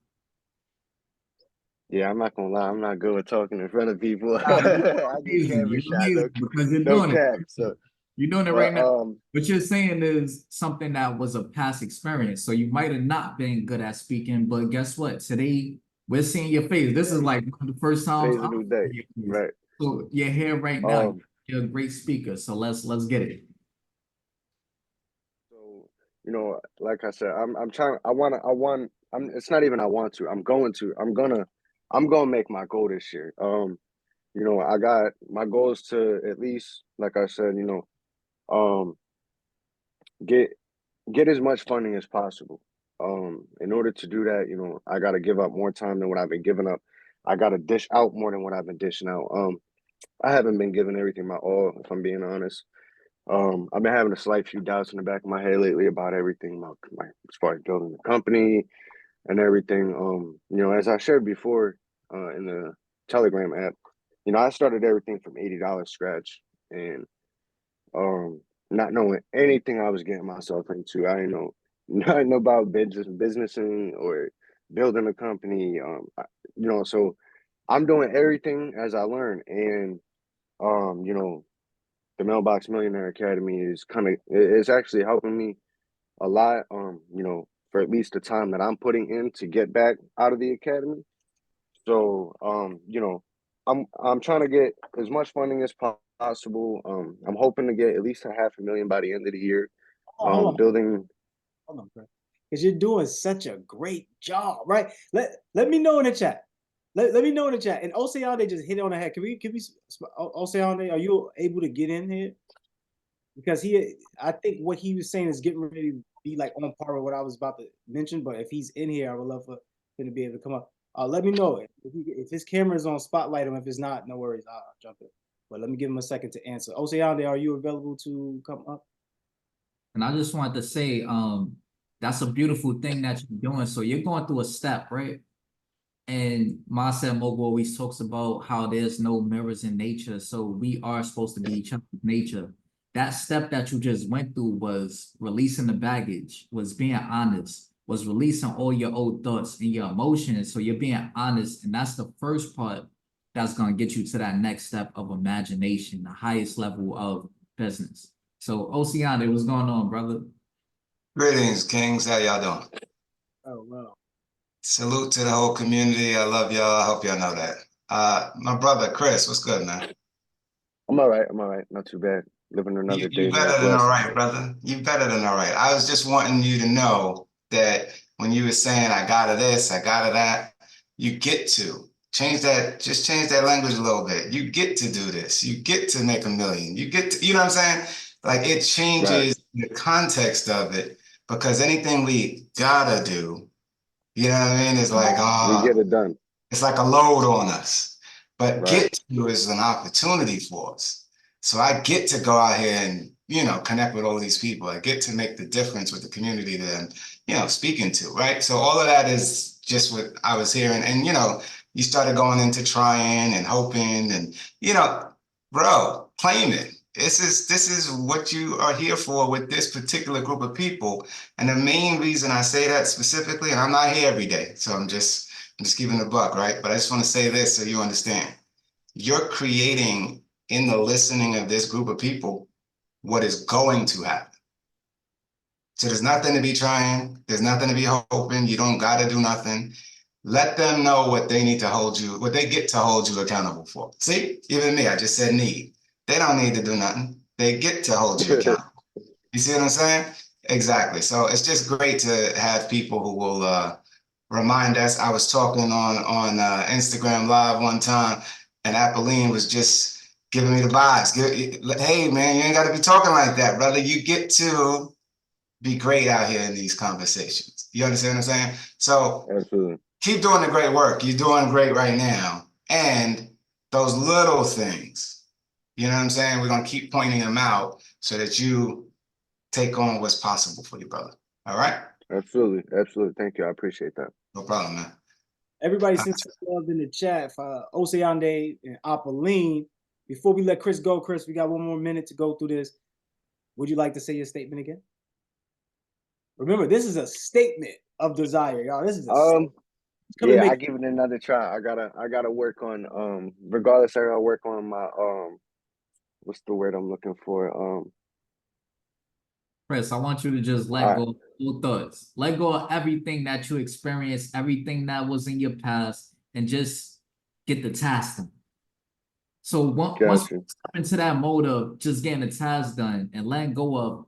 Yeah, I'm not gonna lie, I'm not good with talking in front of people. Nah, I you're get amazing. camera You're shot, amazing because you're no doing it. cap. So, You're doing it right but now. What you're saying is something that was a past experience. So you might have not been good at speaking, but guess what? Today we're seeing your face. This is like one of the first times today's a I'm new day, seeing your face. right? So you're here right now. Um, You're a great speaker. So let's get it. so you know, like I said, I'm trying. I want. It's not even I want to. I'm going to. I'm gonna make my goal this year. You know, I got my goal is to at least, like I said, you know, get as much funding as possible. In order to do that, you know, I got to give up more time than what I've been giving up. I got to dish out more than what I've been dishing out. I haven't been giving everything my all, if I'm being honest. I've been having a slight few doubts in the back of my head lately about everything, as far as building the company and everything. You know, as I shared before, in the Telegram app, you know, I started everything from $80 scratch, and not knowing anything I was getting myself into. I didn't know nothing about businessing or building a company. You know, so I'm doing everything as I learn, and you know, the Mailbox Millionaire Academy is it's actually helping me a lot. You know, for at least the time that I'm putting in to get back out of the academy. So, you know, I'm trying to get as much funding as possible. I'm hoping to get at least a $500,000 by the end of the year. Hold on, Building. hold on, bro. Because you're doing such a great job, right? Let me know in the chat. Let me know in the chat. And Oceane just hit it on the head. Can we Oceane, are you able to get in here? Because I think what he was saying is getting ready to be like on par with what I was about to mention. But if he's in here, I would love for him to be able to come up. Let me know if his camera is on, spotlight him. If it's not, no worries, I'll jump in. But let me give him a second to answer. Oceane, are you available to come up? And I just wanted to say, that's a beautiful thing that you're doing. So you're going through a step, right? And Marcel Mogul always talks about how there's no mirrors in nature. So we are supposed to be each other's nature. That step that you just went through was releasing the baggage, was being honest, was releasing all your old thoughts and your emotions. So you're being honest. And that's the first part that's going to get you to that next step of imagination, the highest level of business. So Oceane, what's going on, brother? Greetings, Kings. How y'all doing? Oh, wow. Salute to the whole community. I love y'all. I hope y'all know that. My brother, Chris, what's good, man? I'm all right. I'm all right. Not too bad. Living another day You more better than all blessed. right, brother. You better than all right. I was just wanting you to know that when you were saying, I got to this, I got to that, you get to change that, just change that language a little bit. You get to do this. You get to make $1 million. You get to, you know what I'm saying? Like it changes the context of it, because anything we gotta do, you know what I mean? It's like, We get it done. it's like a load on us. But Right. get to is an opportunity for us. So I get to go out here and, you know, connect with all these people. I get to make the difference with the community that I'm, you know, speaking to, right? So all of that is just what I was hearing. And, you know, you started going into trying and hoping and, you know, bro, claim it. This is what you are here for with this particular group of people. And the main reason I say that specifically, and I'm not here every day, so I'm just giving a buck, right? But I just want to say this so you understand. You're creating in the listening of this group of people what is going to happen. So there's nothing to be trying. There's nothing to be hoping. You don't got to do nothing. Let them know what they need to hold you, what they get to hold you accountable for. See, even me, I just said need. They don't need to do nothing. They get to hold you accountable. You see what I'm saying? Exactly. So it's just great to have people who will remind us. I was talking on Instagram Live one time, and Apolline was just giving me the vibes. Hey, man, you ain't got to be talking like that, brother. You get to be great out here in these conversations. You understand what I'm saying? So Absolutely. Keep doing the great work. You're doing great right now. And those little things, you know what I'm saying? We're going to keep pointing them out so that you take on what's possible for you, brother. All right? Absolutely. Absolutely. Thank you. I appreciate that. No problem, man. Everybody sent some love in the chat for Oceane and Apolline. Before we let Chris go, Chris, we got one more minute to go through this. Would you like to say your statement again? Remember, this is a statement of desire, y'all. This is a yeah, I give it another try. I gotta work on regardless, I gotta work on my what's the word I'm looking for? Chris, I want you to just let go of all thoughts. Let go of everything that you experienced, everything that was in your past, and just get the task done. So once you step into that mode of just getting the task done and letting go of,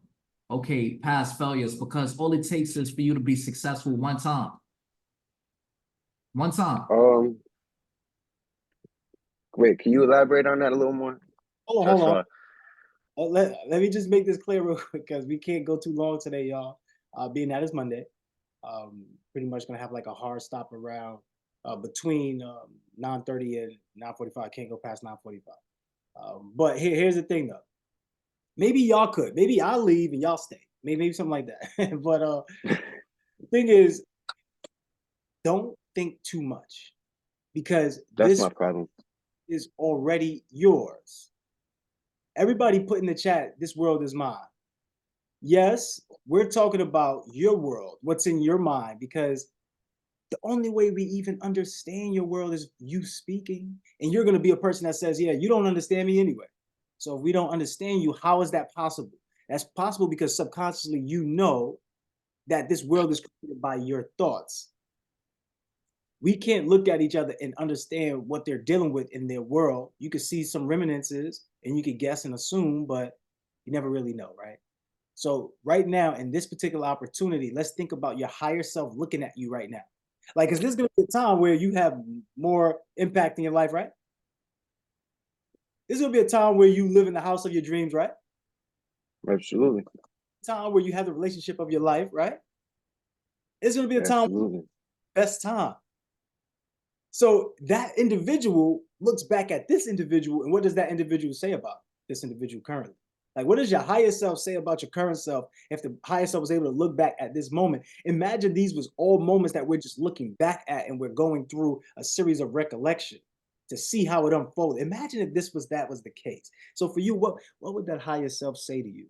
okay, past failures, because all it takes is for you to be successful one time. One time. Wait, can you elaborate on that a little more? Hold on. Let me just make this clear real quick, because we can't go too long today, y'all. Being that it's Monday, pretty much gonna have like a hard stop around between 9:30 and 9:45. Can't go past 9:45. But here's the thing, though. Maybe y'all could. Maybe I'll leave and y'all stay. Maybe something like that. But the thing is, don't think too much, because that's my problem. Is already yours. Everybody put in the chat, this world is mine. Yes, we're talking about your world, what's in your mind, because the only way we even understand your world is you speaking. And you're going to be a person that says, yeah, you don't understand me anyway. So if we don't understand you, how is that possible? That's possible because subconsciously you know that this world is created by your thoughts. We can't look at each other and understand what they're dealing with in their world. You could see some reminiscences and you could guess and assume, but you never really know, right? So right now, in this particular opportunity, let's think about your higher self looking at you right now. Like, is this going to be a time where you have more impact in your life, right? This is going to be a time where you live in the house of your dreams, right? Absolutely. Time where you have the relationship of your life, right? It's going to be a time, best time. So that individual looks back at this individual, and what does that individual say about this individual currently? Like, what does your higher self say about your current self if the higher self was able to look back at this moment? Imagine these was all moments that we're just looking back at, and we're going through a series of recollection to see how it unfolded. Imagine if that was the case. So for you, what would that higher self say to you?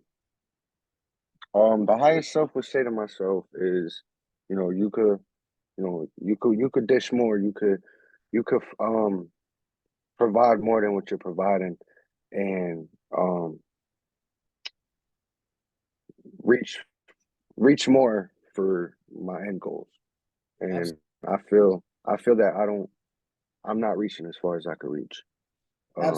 The higher self would say to myself is, you could dish more, you could provide more than what you're providing, and reach more for my end goals. And I feel that I'm not reaching as far as I could reach. I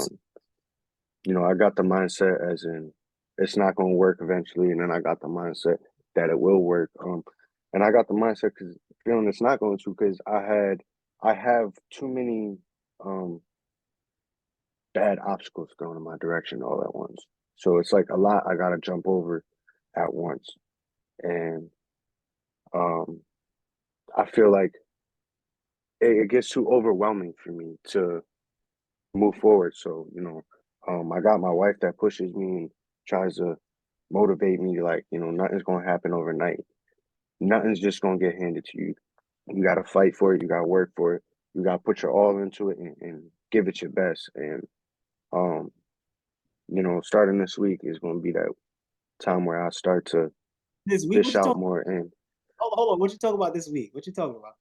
got the mindset as in it's not going to work eventually, and then I got the mindset that it will work. And I got the mindset because feeling it's not going to, because I have too many bad obstacles thrown in my direction all at once. So it's like a lot I got to jump over at once. And I feel like it gets too overwhelming for me to move forward. So, I got my wife that pushes me and tries to motivate me, like, nothing's going to happen overnight. Nothing's just going to get handed to you. You got to fight for it. You got to work for it. You got to put your all into it and give it your best. And, starting this week is going to be that time where I start to dish out more. And hold on. What you talking about this week? What you talking about?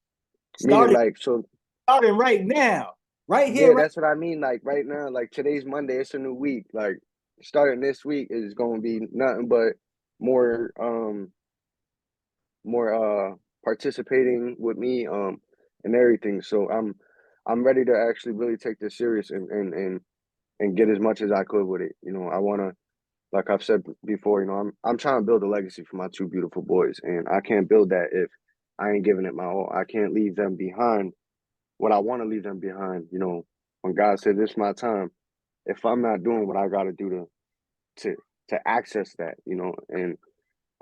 Starting right now, right here. Yeah, that's what I mean. Like right now, like today's Monday, it's a new week. Like starting this week is going to be nothing but more participating with me and everything. So I'm ready to actually really take this serious and get as much as I could with it. I want to, like I've said before, I'm trying to build a legacy for my two beautiful boys, and I can't build that if I ain't giving it my all. I can't leave them behind what I want to leave them behind. When God said this is my time, if I'm not doing what I got to do to access that, and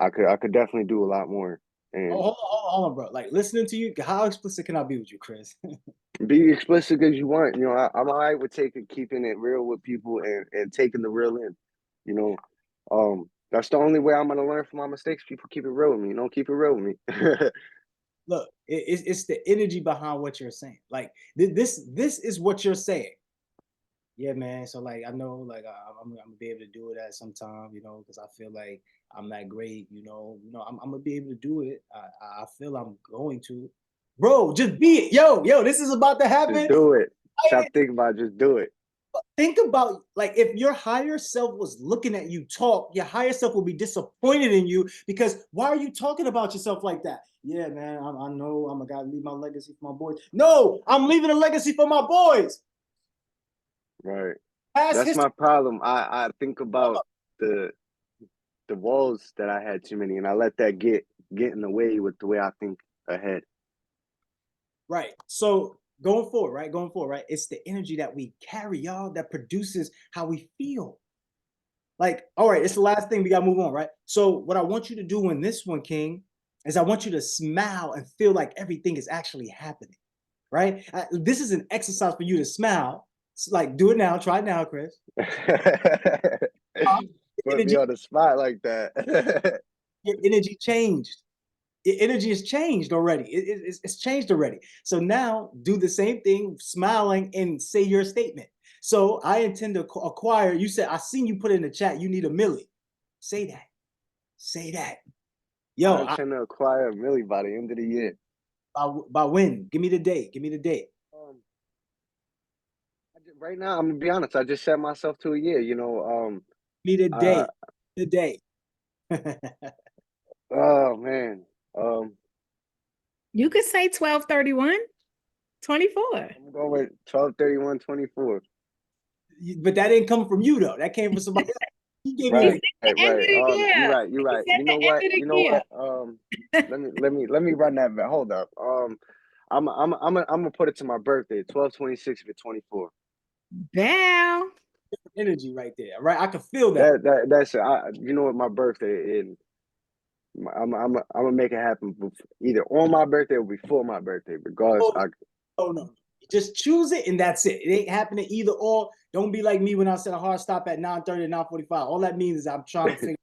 I could definitely do a lot more. And hold on, bro. Like listening to you, how explicit can I be with you, Chris? Be explicit as you want. I'm all right with keeping it real with people and taking the real in. That's the only way I'm gonna learn from my mistakes. People keep it real with me. Don't keep it real with me. Look, it's the energy behind what you're saying. Like this is what you're saying. Yeah, man. So like I know, like I'm gonna be able to do it at some time, because I feel like I'm that great, I'm gonna be able to do it. I feel I'm going to. Bro, just be it. Yo, this is about to happen. Just do it. Stop thinking about it, just do it. Think about, like, if your higher self was looking at you talk, your higher self will be disappointed in you, because why are you talking about yourself like that? Yeah, man, I know I'm gonna leave my legacy for my boys. No, I'm leaving a legacy for my boys. Right. Past That's history. my problem. I think about the walls that I had too many, and I let that get in the way with the way I think ahead. Right. So going forward, right? It's the energy that we carry, y'all, that produces how we feel. Like, all right, it's the last thing, we gotta move on, right? So what I want you to do in this one, King, is I want you to smile and feel like everything is actually happening, right? This is an exercise for you to smile. It's like, do it now. Try it now, Chris. Put me on the spot like that. Your energy changed. Your energy has changed already. It's changed already. So now do the same thing, smiling, and say your statement. So I intend to acquire, you said, I seen you put in the chat, you need a milli. Say that. Say that. Yo, I intend to acquire a milli by the end of the year. By when? Give me the date. Give me the date. Right now, I'm gonna be honest. I just set myself to a year. Give me the date. The date. Oh man. You could say 12/31, 24. I'm going with 12/31/24. But that didn't come from you though. That came from somebody else. He gave you Right. You're Right. You're right. You know what? Let me run that back. Hold up. I'm gonna put it to my birthday, 12/26/24. Damn. Energy right there, right? I can feel that. That's it. You know what? My birthday, and I'm gonna make it happen either on my birthday or before my birthday. Regardless, no. Just choose it, and that's it. It ain't happening either or. Don't be like me when I said a hard stop at 9:30 and 9:45. All that means is I'm trying to figure.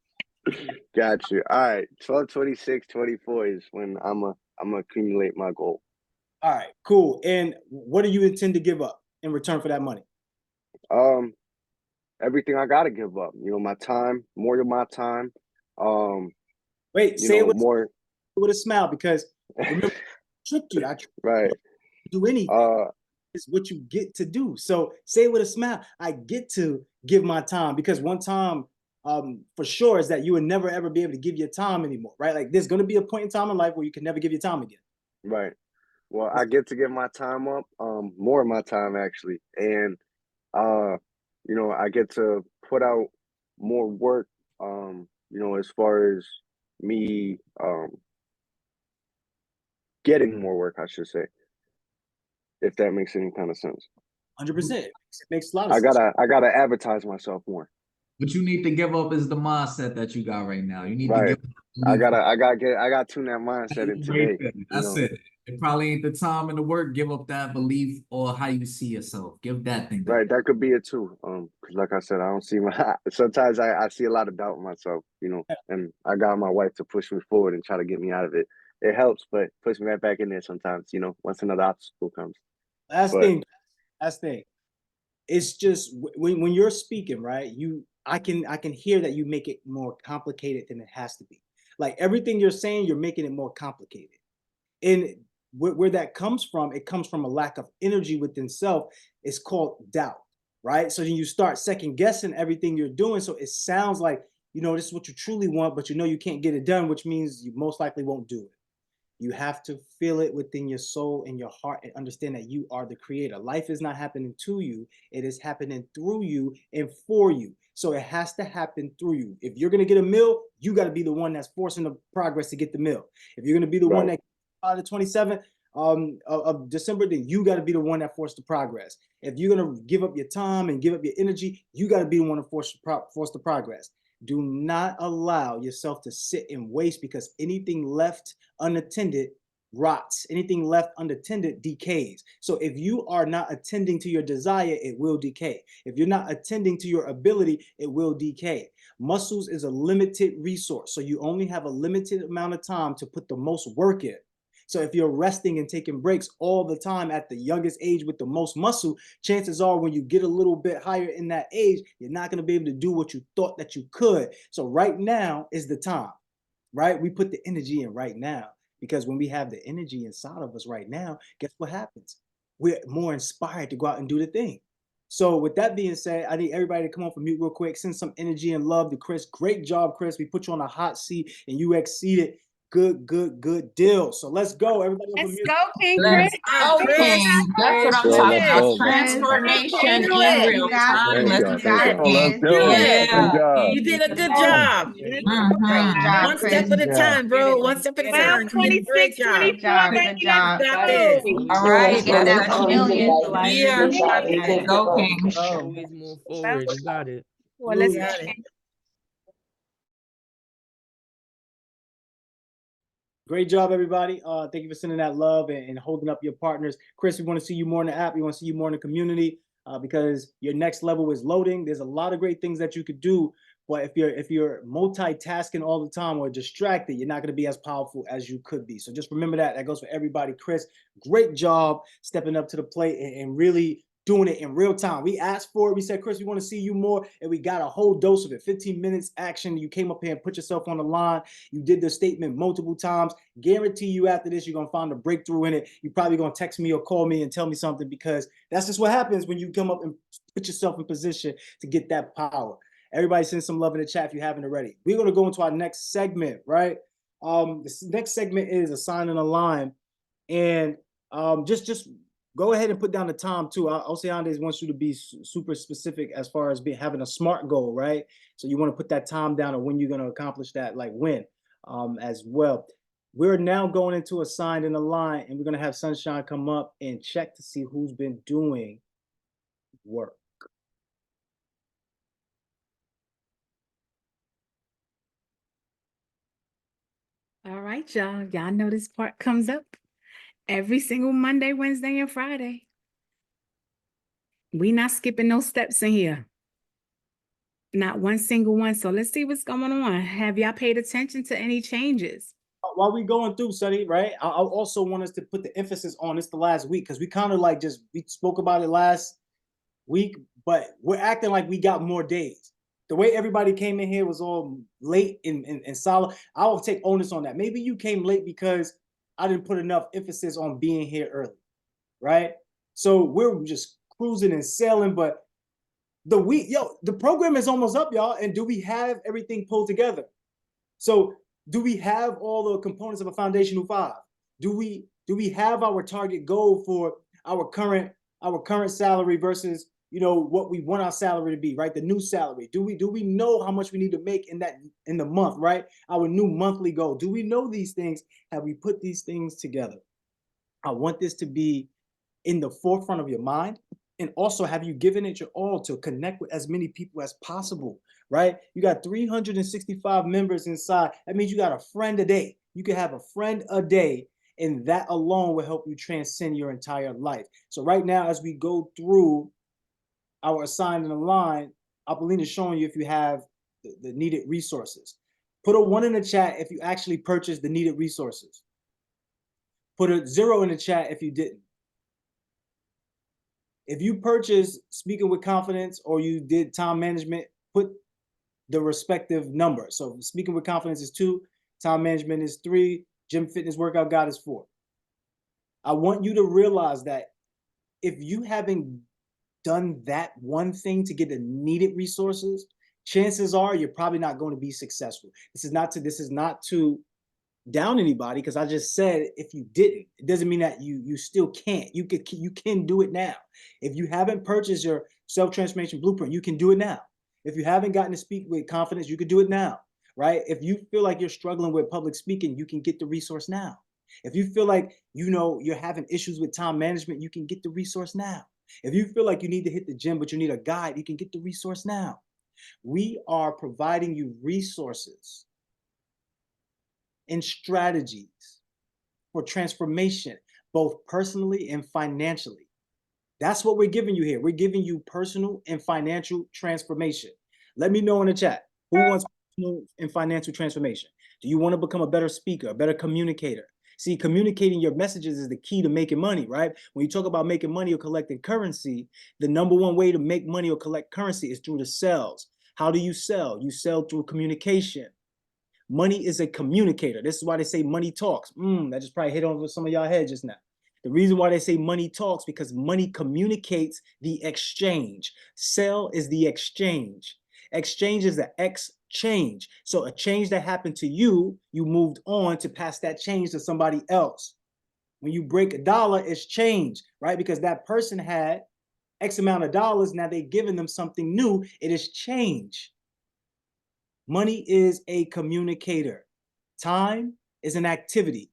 Got you. All right, 12/26/24 is when I'm gonna accumulate my goal. All right, cool. And what do you intend to give up in return for that money? Everything I gotta give up. My time, more of my time. Wait, say it more with a smile, because remember, I tricked you. Right. Do anything. It's what you get to do. So say it with a smile. I get to give my time, because one time, for sure, is that you will never ever be able to give your time anymore, right? Like, there's gonna be a point in time in life where you can never give your time again. Right. Well, I get to give my time up, more of my time actually, and I get to put out more work, as far as me getting more work, I should say, if that makes any kind of sense. 100%. It makes a lot of sense. I gotta advertise myself more. What you need to give up is the mindset that you got right now. You need to give I gotta tune that mindset in today. That's it. It probably ain't the time and the work. Give up that belief or how you see yourself. Give that thing. Right, that could be it too. Because like I said, I don't see sometimes I see a lot of doubt in myself, and I got my wife to push me forward and try to get me out of it. It helps, but push me right back in there sometimes, once another obstacle comes. Last thing. It's just when you're speaking, right? I can hear that you make it more complicated than it has to be. Like, everything you're saying, you're making it more complicated. And where that comes from, it comes from a lack of energy within self. It's called doubt, right? So then you start second guessing everything you're doing. So it sounds like, this is what you truly want, but you can't get it done, which means you most likely won't do it. You have to feel it within your soul and your heart and understand that you are the creator. Life is not happening to you. It is happening through you and for you. So it has to happen through you. If you're going to get a meal, you got to be the one that's forcing the progress to get the meal. If you're going to be the one that the 27th of December, then you got to be the one that forced the progress. If you're going to give up your time and give up your energy, you got to be the one to force the progress. Do not allow yourself to sit and waste, because anything left unattended rots. Anything left unattended decays. So if you are not attending to your desire, it will decay. If you're not attending to your ability, it will decay. Muscles is a limited resource. So you only have a limited amount of time to put the most work in. So if you're resting and taking breaks all the time at the youngest age with the most muscle, chances are when you get a little bit higher in that age, you're not going to be able to do what you thought that you could. So right now is the time, right? We put the energy in right now, because when we have the energy inside of us right now, guess what happens? We're more inspired to go out and do the thing. So with that being said, I need everybody to come off of mute real quick, send some energy and love to Chris. Great job, Chris. We put you on a hot seat and you exceeded. Good deal. So let's go. Everybody off of Let's mute. go, King Chris. Let's go, Chris. King. That's what I'm Chris. talking about. Chris. Transformation Do in it. real You got time. this. Let's You do got it. this. Do it. Good job. You did a good Oh, job. Great job, One step Chris. at a time, bro. One step at a well, time. You did a great 26, job. 24, job, baby, good let's job. Got go. this. All right, Get let's that 1 million. Yeah. let's go, King. Always move forward. You got it. Well, let's You go. got it. King. Great job, everybody. Thank you for sending that love and holding up your partners. Chris, we want to see you more in the app. We want to see you more in the community because your next level is loading. There's a lot of great things that you could do, but if you're multitasking all the time or distracted, you're not going to be as powerful as you could be. So just remember that. That goes for everybody. Chris, great job stepping up to the plate and really doing it in real time. We asked for it. We said, Chris, we want to see you more. And we got a whole dose of it. 15 minutes action. You came up here and put yourself on the line. You did the statement multiple times. Guarantee you after this, you're going to find a breakthrough in it. You're probably going to text me or call me and tell me something, because that's just what happens when you come up and put yourself in position to get that power. Everybody send some love in the chat if you haven't already. We're going to go into our next segment, right? This next segment is a sign and a line. And just go ahead and put down the time too. Oceandes wants you to be super specific as far as having a SMART goal, right? So you want to put that time down of when you're going to accomplish that, like when, as well. We're now going into a sign and a line, and we're going to have Sunshine come up and check to see who's been doing work. All right, y'all. Y'all know this part comes up every single Monday, Wednesday, and Friday. We not skipping no steps in here. Not one single one. So let's see what's going on. Have y'all paid attention to any changes? While we going through, Sonny, right? I also want us to put the emphasis on this the last week, because we kind of like we spoke about it last week, but we're acting like we got more days. The way everybody came in here was all late and solid. I will take onus on that. Maybe you came late because I didn't put enough emphasis on being here early, right? So we're just cruising and sailing, but the program is almost up, y'all. And do we have everything pulled together? So do we have all the components of a foundational 5? Do we have our target goal for our current salary versus what we want our salary to be, right? The new salary. Do we know how much we need to make in the month, right? Our new monthly goal. Do we know these things? Have we put these things together? I want this to be in the forefront of your mind. And also, have you given it your all to connect with as many people as possible, right? You got 365 members inside. That means you got a friend a day. You can have a friend a day, and that alone will help you transcend your entire life. So right now, as we go through our assigned and align, Apolline is showing you if you have the needed resources. Put a 1 in the chat if you actually purchased the needed resources. Put a 0 in the chat if you didn't. If you purchased Speaking with Confidence or you did time management, put the respective number. So Speaking with Confidence is 2, time management is 3, gym fitness workout guide is 4. I want you to realize that if you haven't done that one thing to get the needed resources, chances are you're probably not going to be successful. This is not to down anybody, because I just said if you didn't, it doesn't mean that you still can't. You can do it now. If you haven't purchased your self-transformation blueprint, you can do it now. If you haven't gotten to speak with confidence, you can do it now, right? If you feel like you're struggling with public speaking, you can get the resource now. If you feel like you're having issues with time management, you can get the resource now. If you feel like you need to hit the gym but you need a guide, you can get the resource now. We are providing you resources and strategies for transformation, both personally and financially. That's what we're giving you here. We're giving you personal and financial transformation. Let me know in the chat, who wants personal and financial transformation? Do you want to become a better speaker, a better communicator? See, communicating your messages is the key to making money, right? When you talk about making money or collecting currency, the number one way to make money or collect currency is through the sales. How do you sell? You sell through communication. Money is a communicator. This is why they say money talks. That just probably hit over some of y'all heads just now. The reason why they say money talks, because money communicates the exchange. Sell is the exchange. Exchange is the exchange. So a change that happened to you, you moved on to pass that change to somebody else. When you break a dollar, it's change, right? Because that person had X amount of dollars. Now they've given them something new. It is change. Money is a communicator. Time is an activity.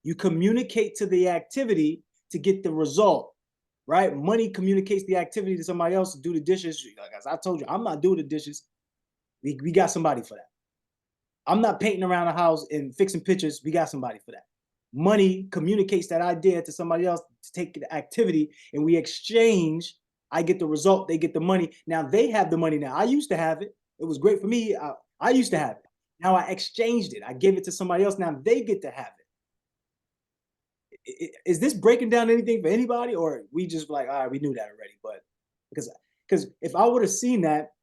You communicate to the activity to get the result, right? Money communicates the activity to somebody else to do the dishes. Like as I told you, I'm not doing the dishes. We got somebody for that. I'm not painting around the house and fixing pictures. We got somebody for that. Money communicates that idea to somebody else to take the activity, and we exchange. I get the result, they get the money. Now they have the money now. I used to have it. It was great for me. I used to have it. Now I exchanged it. I gave it to somebody else. Now they get to have it. Is this breaking down anything for anybody, or we just like, all right, we knew that already? But because if I would have seen that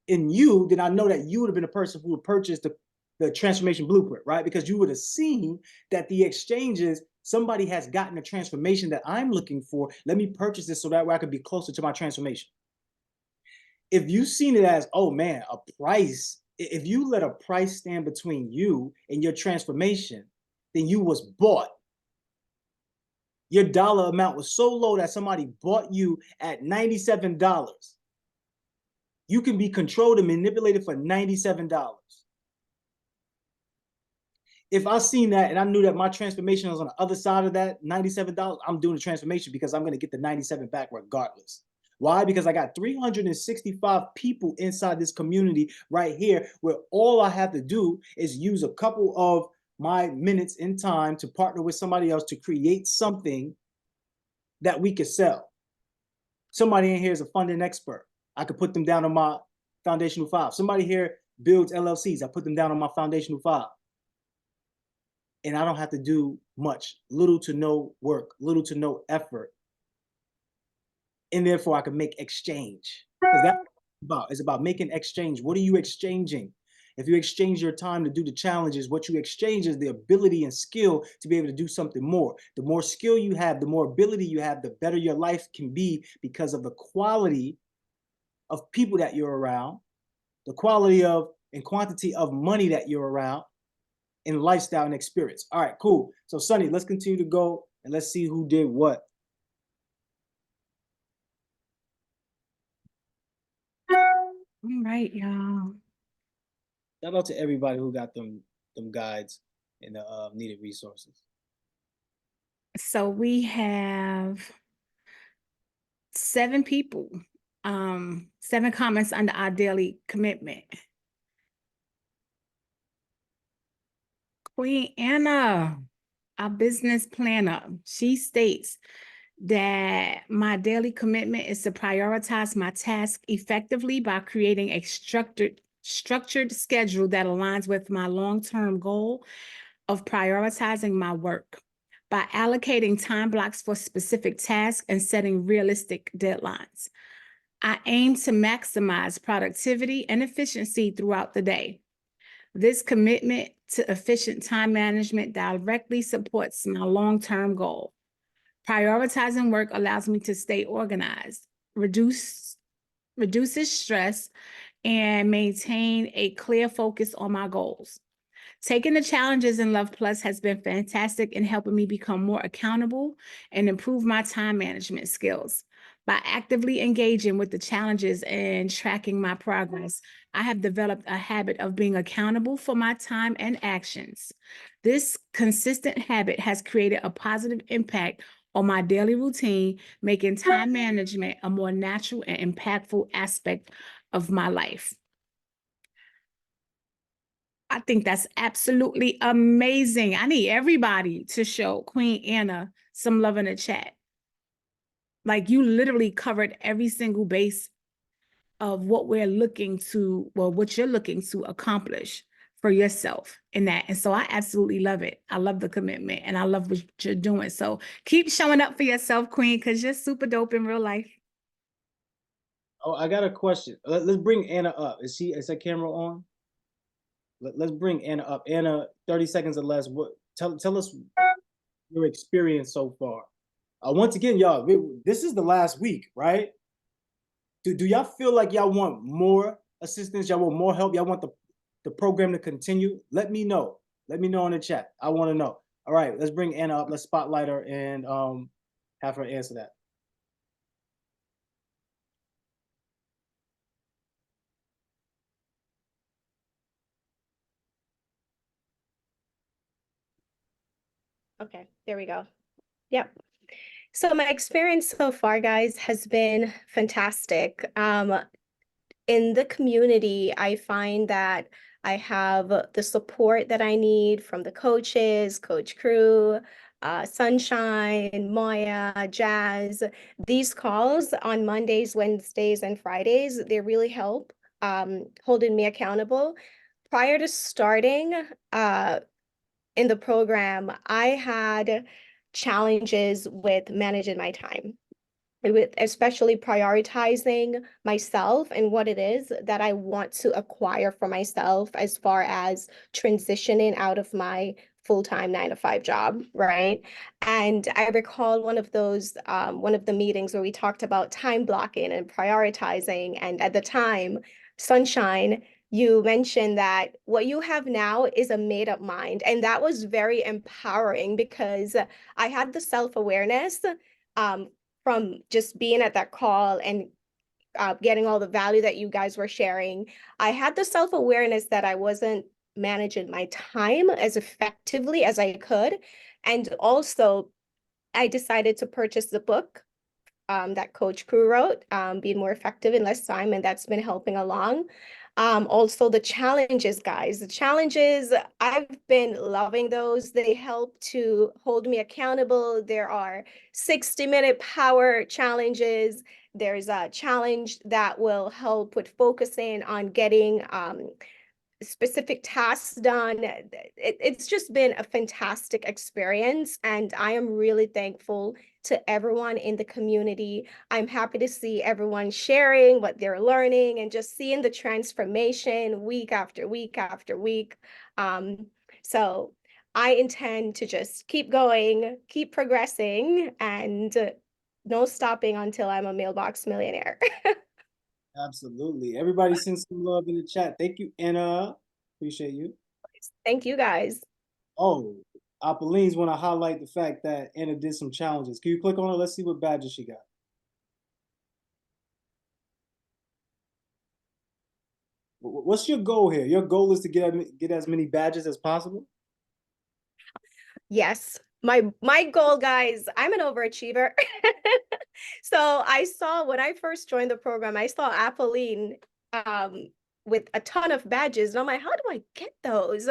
in you, then I know that you would have been a person who would purchase the transformation blueprint, right? Because you would have seen that the exchanges, somebody has gotten a transformation that I'm looking for. Let me purchase this so that way I could be closer to my transformation. If you've seen it as, oh man, a price, if you let a price stand between you and your transformation, then you was bought. Your dollar amount was so low that somebody bought you at $97. You can be controlled and manipulated for $97. If I seen that and I knew that my transformation was on the other side of that $97, I'm doing the transformation because I'm going to get the 97 back regardless. Why? Because I got 365 people inside this community right here where all I have to do is use a couple of my minutes in time to partner with somebody else to create something that we could sell. Somebody in here is a funding expert. I could put them down on my foundational 5. Somebody here builds LLCs. I put them down on my foundational 5. And I don't have to do much, little to no work, little to no effort. And therefore I can make exchange. Because that's what it's about making exchange. What are you exchanging? If you exchange your time to do the challenges, what you exchange is the ability and skill to be able to do something more. The more skill you have, the more ability you have, the better your life can be because of the quality of people that you're around, the quality of and quantity of money that you're around, and lifestyle and experience. All right, cool. So Sonny, let's continue to go and let's see who did what. All right, y'all. Shout out to everybody who got them guides and the needed resources. So we have 7 people, 7 comments under our daily commitment. Queen Anna, our business planner, she states that my daily commitment is to prioritize my task effectively by creating a structured schedule that aligns with my long-term goal of prioritizing my work by allocating time blocks for specific tasks and setting realistic deadlines. I aim to maximize productivity and efficiency throughout the day. This commitment to efficient time management directly supports my long-term goal. Prioritizing work allows me to stay organized, reduces stress, and maintain a clear focus on my goals. Taking the challenges in Luhv Plus has been fantastic in helping me become more accountable and improve my time management skills. By actively engaging with the challenges and tracking my progress, I have developed a habit of being accountable for my time and actions. This consistent habit has created a positive impact on my daily routine, making time management a more natural and impactful aspect of my life. I think that's absolutely amazing. I need everybody to show Queen Anna some love in the chat. Like, you literally covered every single base of what we're looking to, well, what you're looking to accomplish for yourself in that. And so I absolutely love it. I love the commitment and I love what you're doing. So keep showing up for yourself, Queen, because you're super dope in real life. Oh, I got a question. Let's bring Anna up. Is that camera on? Let's bring Anna up. Anna, 30 seconds or less. Tell us your experience so far. Once again, y'all, this is the last week, right? Do y'all feel like y'all want more assistance? Y'all want more help? Y'all want the program to continue? Let me know. Let me know in the chat. I want to know. All right, let's bring Anna up. Let's spotlight her and have her answer that. Okay, there we go. Yep. So my experience so far, guys, has been fantastic. In the community, I find that I have the support that I need from the coaches, Coach Crew, Sunshine, Maya, Jazz. These calls on Mondays, Wednesdays, and Fridays, they really help holding me accountable. Prior to starting in the program, I had challenges with managing my time, with especially prioritizing myself and what it is that I want to acquire for myself as far as transitioning out of my full-time 9-to-5 job, right? And I recall one of the meetings where we talked about time blocking and prioritizing. And at the time, Sunshine, you mentioned that what you have now is a made-up mind. And that was very empowering because I had the self-awareness from just being at that call and getting all the value that you guys were sharing. I had the self-awareness that I wasn't managing my time as effectively as I could. And also, I decided to purchase the book that Coach Crew wrote, Being More Effective in Less Time, and that's been helping along. Also the challenges, guys, the challenges, I've been loving those. They help to hold me accountable. There are 60-minute power challenges. There's a challenge that will help with focusing on getting specific tasks done. It's just been a fantastic experience, and I am really thankful to everyone in the community. I'm happy to see everyone sharing what they're learning and just seeing the transformation week after week after week. So I intend to just keep going, keep progressing, and no stopping until I'm a mailbox millionaire. Absolutely. Everybody send some love in the chat. Thank you, Anna. Appreciate you. Thank you, guys. Oh, Apolline's want to highlight the fact that Anna did some challenges. Can you click on her? Let's see what badges she got. What's your goal here? Your goal is to get as many badges as possible? Yes. My goal, guys, I'm an overachiever. So I saw when I first joined the program, I saw Apolline with a ton of badges. And I'm like, how do I get those?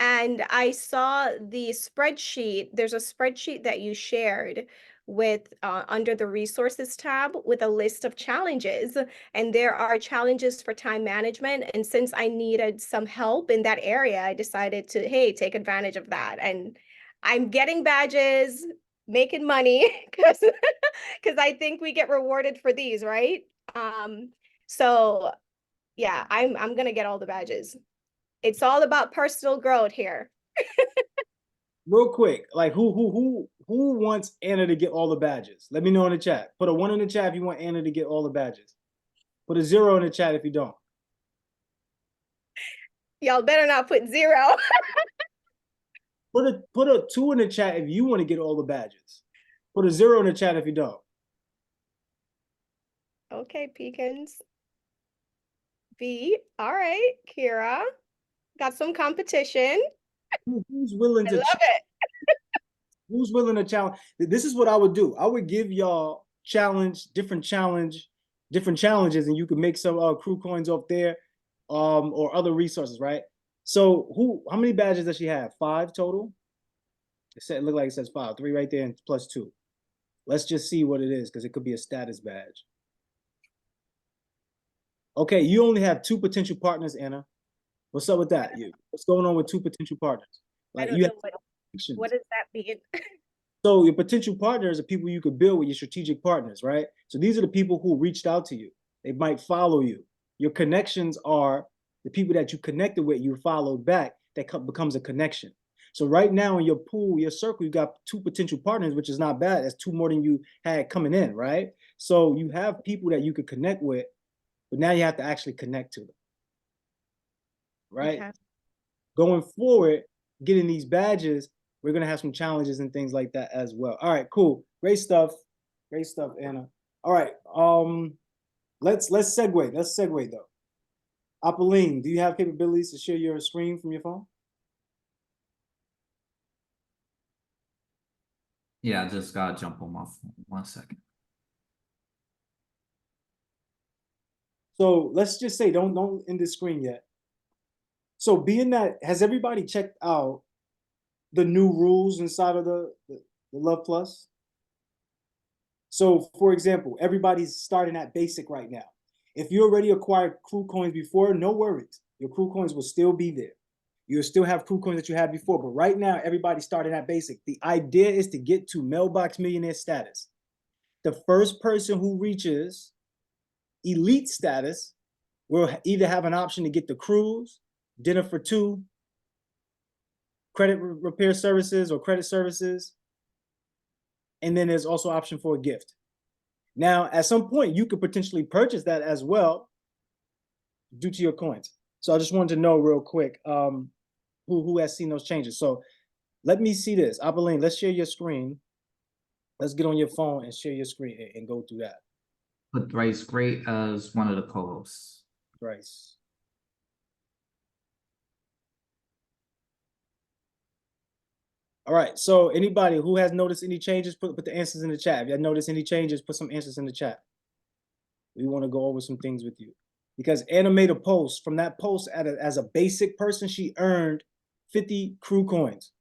And I saw the spreadsheet. There's a spreadsheet that you shared with under the resources tab with a list of challenges. And there are challenges for time management. And since I needed some help in that area, I decided to, hey, take advantage of that. And I'm getting badges, making money because I think we get rewarded for these, right? So yeah, I'm gonna get all the badges. It's all about personal growth here. Real quick, like who wants Anna to get all the badges? Let me know in the chat. Put a 1 in the chat if you want Anna to get all the badges. Put a 0 in the chat if you don't. Y'all better not put 0. Put a 2 in the chat if you want to get all the badges. Put a 0 in the chat if you don't. Okay, Pekins. B. All right, Kira. Got some competition. Who's willing to I love it. Who's willing to challenge? This is what I would do. I would give y'all different challenges, and you could make some crew coins off there, or other resources, right? So how many badges does she have? 5 total? It look like it says 5, 3 right there, and plus 2. Let's just see what it is, because it could be a status badge. Okay, you only have 2 potential partners, Anna. What's up with that? What's going on with two potential partners? I Like don't you know have what does that mean? So your potential partners are people you could build with, your strategic partners, right? So these are the people who reached out to you. They might follow you. Your connections are the people that you connected with, you followed back, that becomes a connection. So right now in your pool, your circle, you got two potential partners, which is not bad. That's two more than you had coming in, right? So you have people that you could connect with, but now you have to actually connect to them, right? Okay. Going forward, getting these badges, we're gonna have some challenges and things like that as well. All right, cool, great stuff, Anna. All right, let's segue. Let's segue though. Apolline, do you have capabilities to share your screen from your phone? Yeah, I just gotta jump on my phone. 1 second. So let's just say, don't end the screen yet. So being that, has everybody checked out the new rules inside of the Luhv Plus? So for example, everybody's starting at basic right now. If you already acquired crew coins before, no worries. Your crew coins will still be there. You'll still have crew coins that you had before, but right now, everybody's starting at basic. The idea is to get to Mailbox Millionaire status. The first person who reaches elite status will either have an option to get the cruise, dinner for two, credit repair services or credit services, and then there's also option for a gift. Now, at some point, you could potentially purchase that as well due to your coins. So I just wanted to know real quick who has seen those changes. So let me see this. Apolline, let's share your screen. Let's get on your phone and share your screen and go through that. Put Thrice Great as one of the co-hosts. Thrice. All right, so anybody who has noticed any changes, put the answers in the chat. If you noticed any changes, put some answers in the chat. We want to go over some things with you. Because Anna made a post. From that post, as a basic person, she earned 50 crew coins.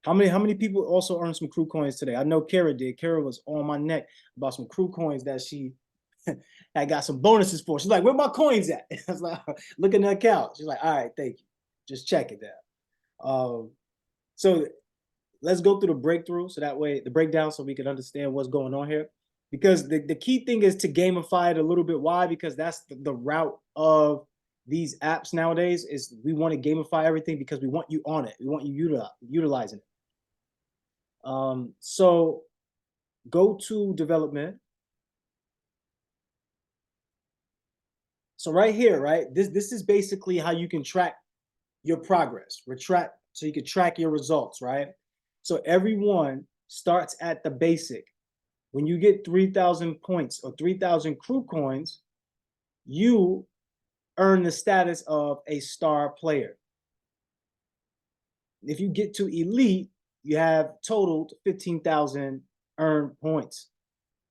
How many people also earned some crew coins today? I know Kara did. Kara was on my neck about some crew coins that she had got some bonuses for. She's like, where my coins at? I was like, look in the account. She's like, all right, thank you. Just check it out. So let's go through the breakthrough so that way, the breakdown, so we can understand what's going on here. Because the key thing is to gamify it a little bit. Why? Because that's the route of these apps nowadays, is we want to gamify everything because we want you on it. We want you utilizing it. So go to development. So right here, right, this is basically how you can track your progress, so you can track your results, right? So everyone starts at the basic. When you get 3,000 points or 3,000 crew coins, you earn the status of a star player. If you get to elite, you have totaled 15,000 earned points,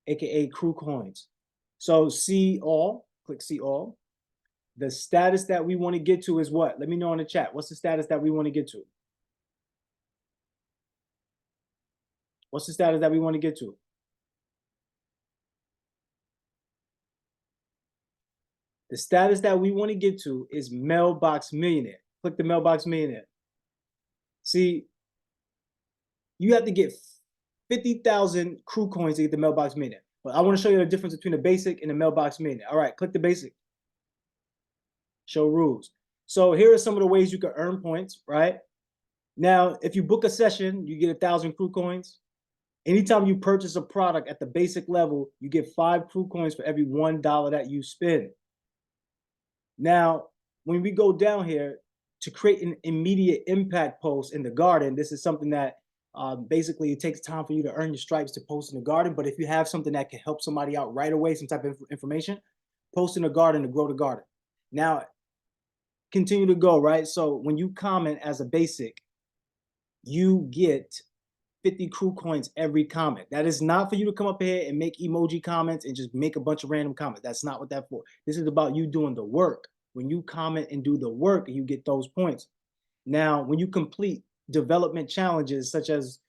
aka crew coins. So see all, click see all. The status that we want to get to is what? Let me know in the chat. What's the status that we want to get to? What's the status that we want to get to? The status that we want to get to is Mailbox Millionaire. Click the Mailbox Millionaire. See, you have to get 50,000 crew coins to get the Mailbox Millionaire. But I want to show you the difference between the basic and the Mailbox Millionaire. All right, click the basic. Show rules. So here are some of the ways you can earn points, right? Now, if you book a session, you get 1,000 crew coins. Anytime you purchase a product at the basic level, you get 5 crew coins for every $1 that you spend. Now, when we go down here to create an immediate impact post in the garden, this is something that basically it takes time for you to earn your stripes to post in the garden. But if you have something that can help somebody out right away, some type of information, post in the garden to grow the garden. Now, continue to go, right? So when you comment as a basic, you get 50 crew coins every comment. That is not for you to come up here and make emoji comments and just make a bunch of random comments. That's not what that's for. This is about you doing the work. When you comment and do the work, you get those points. Now, when you complete development challenges such as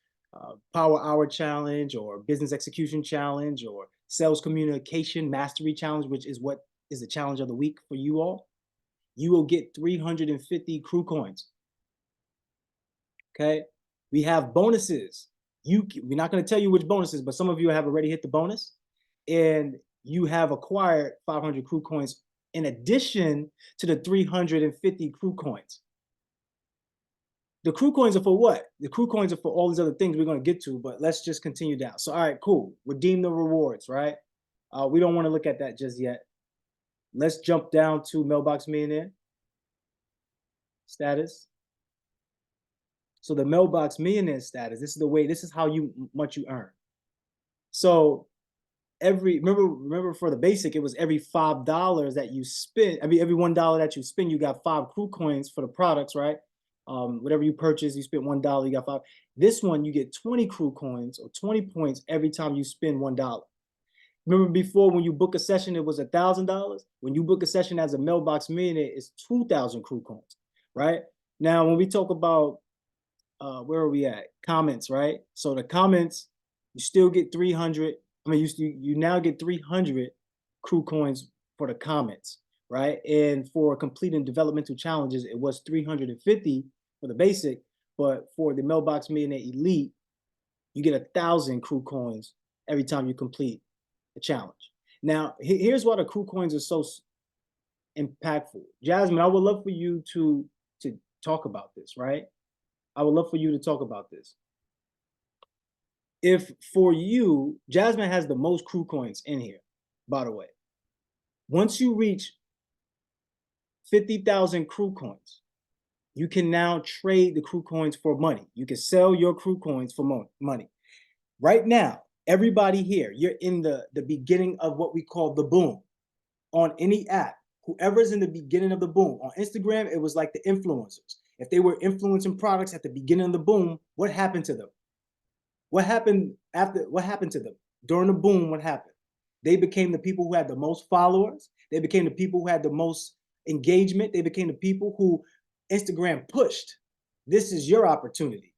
Power Hour Challenge or Business Execution Challenge or Sales Communication Mastery Challenge, which is what is the challenge of the week for you all, you will get 350 crew coins. Okay, we have bonuses. We're not going to tell you which bonuses, but some of you have already hit the bonus, and you have acquired 500 crew coins in addition to the 350 crew coins. The crew coins are for what? The crew coins are for all these other things we're going to get to, but let's just continue down. So, all right, cool. Redeem the rewards, right? We don't want to look at that just yet. Let's jump down to Mailbox Millionaire status. So the Mailbox Millionaire status, this is how much you earn. So remember for the basic, it was every $5 that you spend, every $1 that you spend, you got 5 crew coins for the products, right? Whatever you purchase, you spend $1, you got 5. This one, you get 20 crew coins or 20 points every time you spend $1. Remember before, when you book a session, it was $1,000. When you book a session as a Mailbox Millionaire, it's 2,000 crew coins, right? Now, when we talk about where are we at? Comments, right? So the comments, you still get 300. I mean, you now get 300 crew coins for the comments, right? And for completing developmental challenges, it was 350 for the basic, but for the Mailbox Millionaire Elite, you get 1,000 crew coins every time you complete a challenge. Now, here's why the crew coins are so impactful. Jasmine, I would love for you to talk about this, right? I would love for you to talk about this. If for you, Jasmine has the most crew coins in here, by the way. Once you reach 50,000 crew coins, you can now trade the crew coins for money. You can sell your crew coins for money. Right now, everybody here, you're in the beginning of what we call the boom. On any app, whoever's in the beginning of the boom. On Instagram, it was like the influencers. If they were influencing products at the beginning of the boom, what happened to them? What happened to them? During the boom, what happened? They became the people who had the most followers. They became the people who had the most engagement. They became the people who Instagram pushed. This is your opportunity.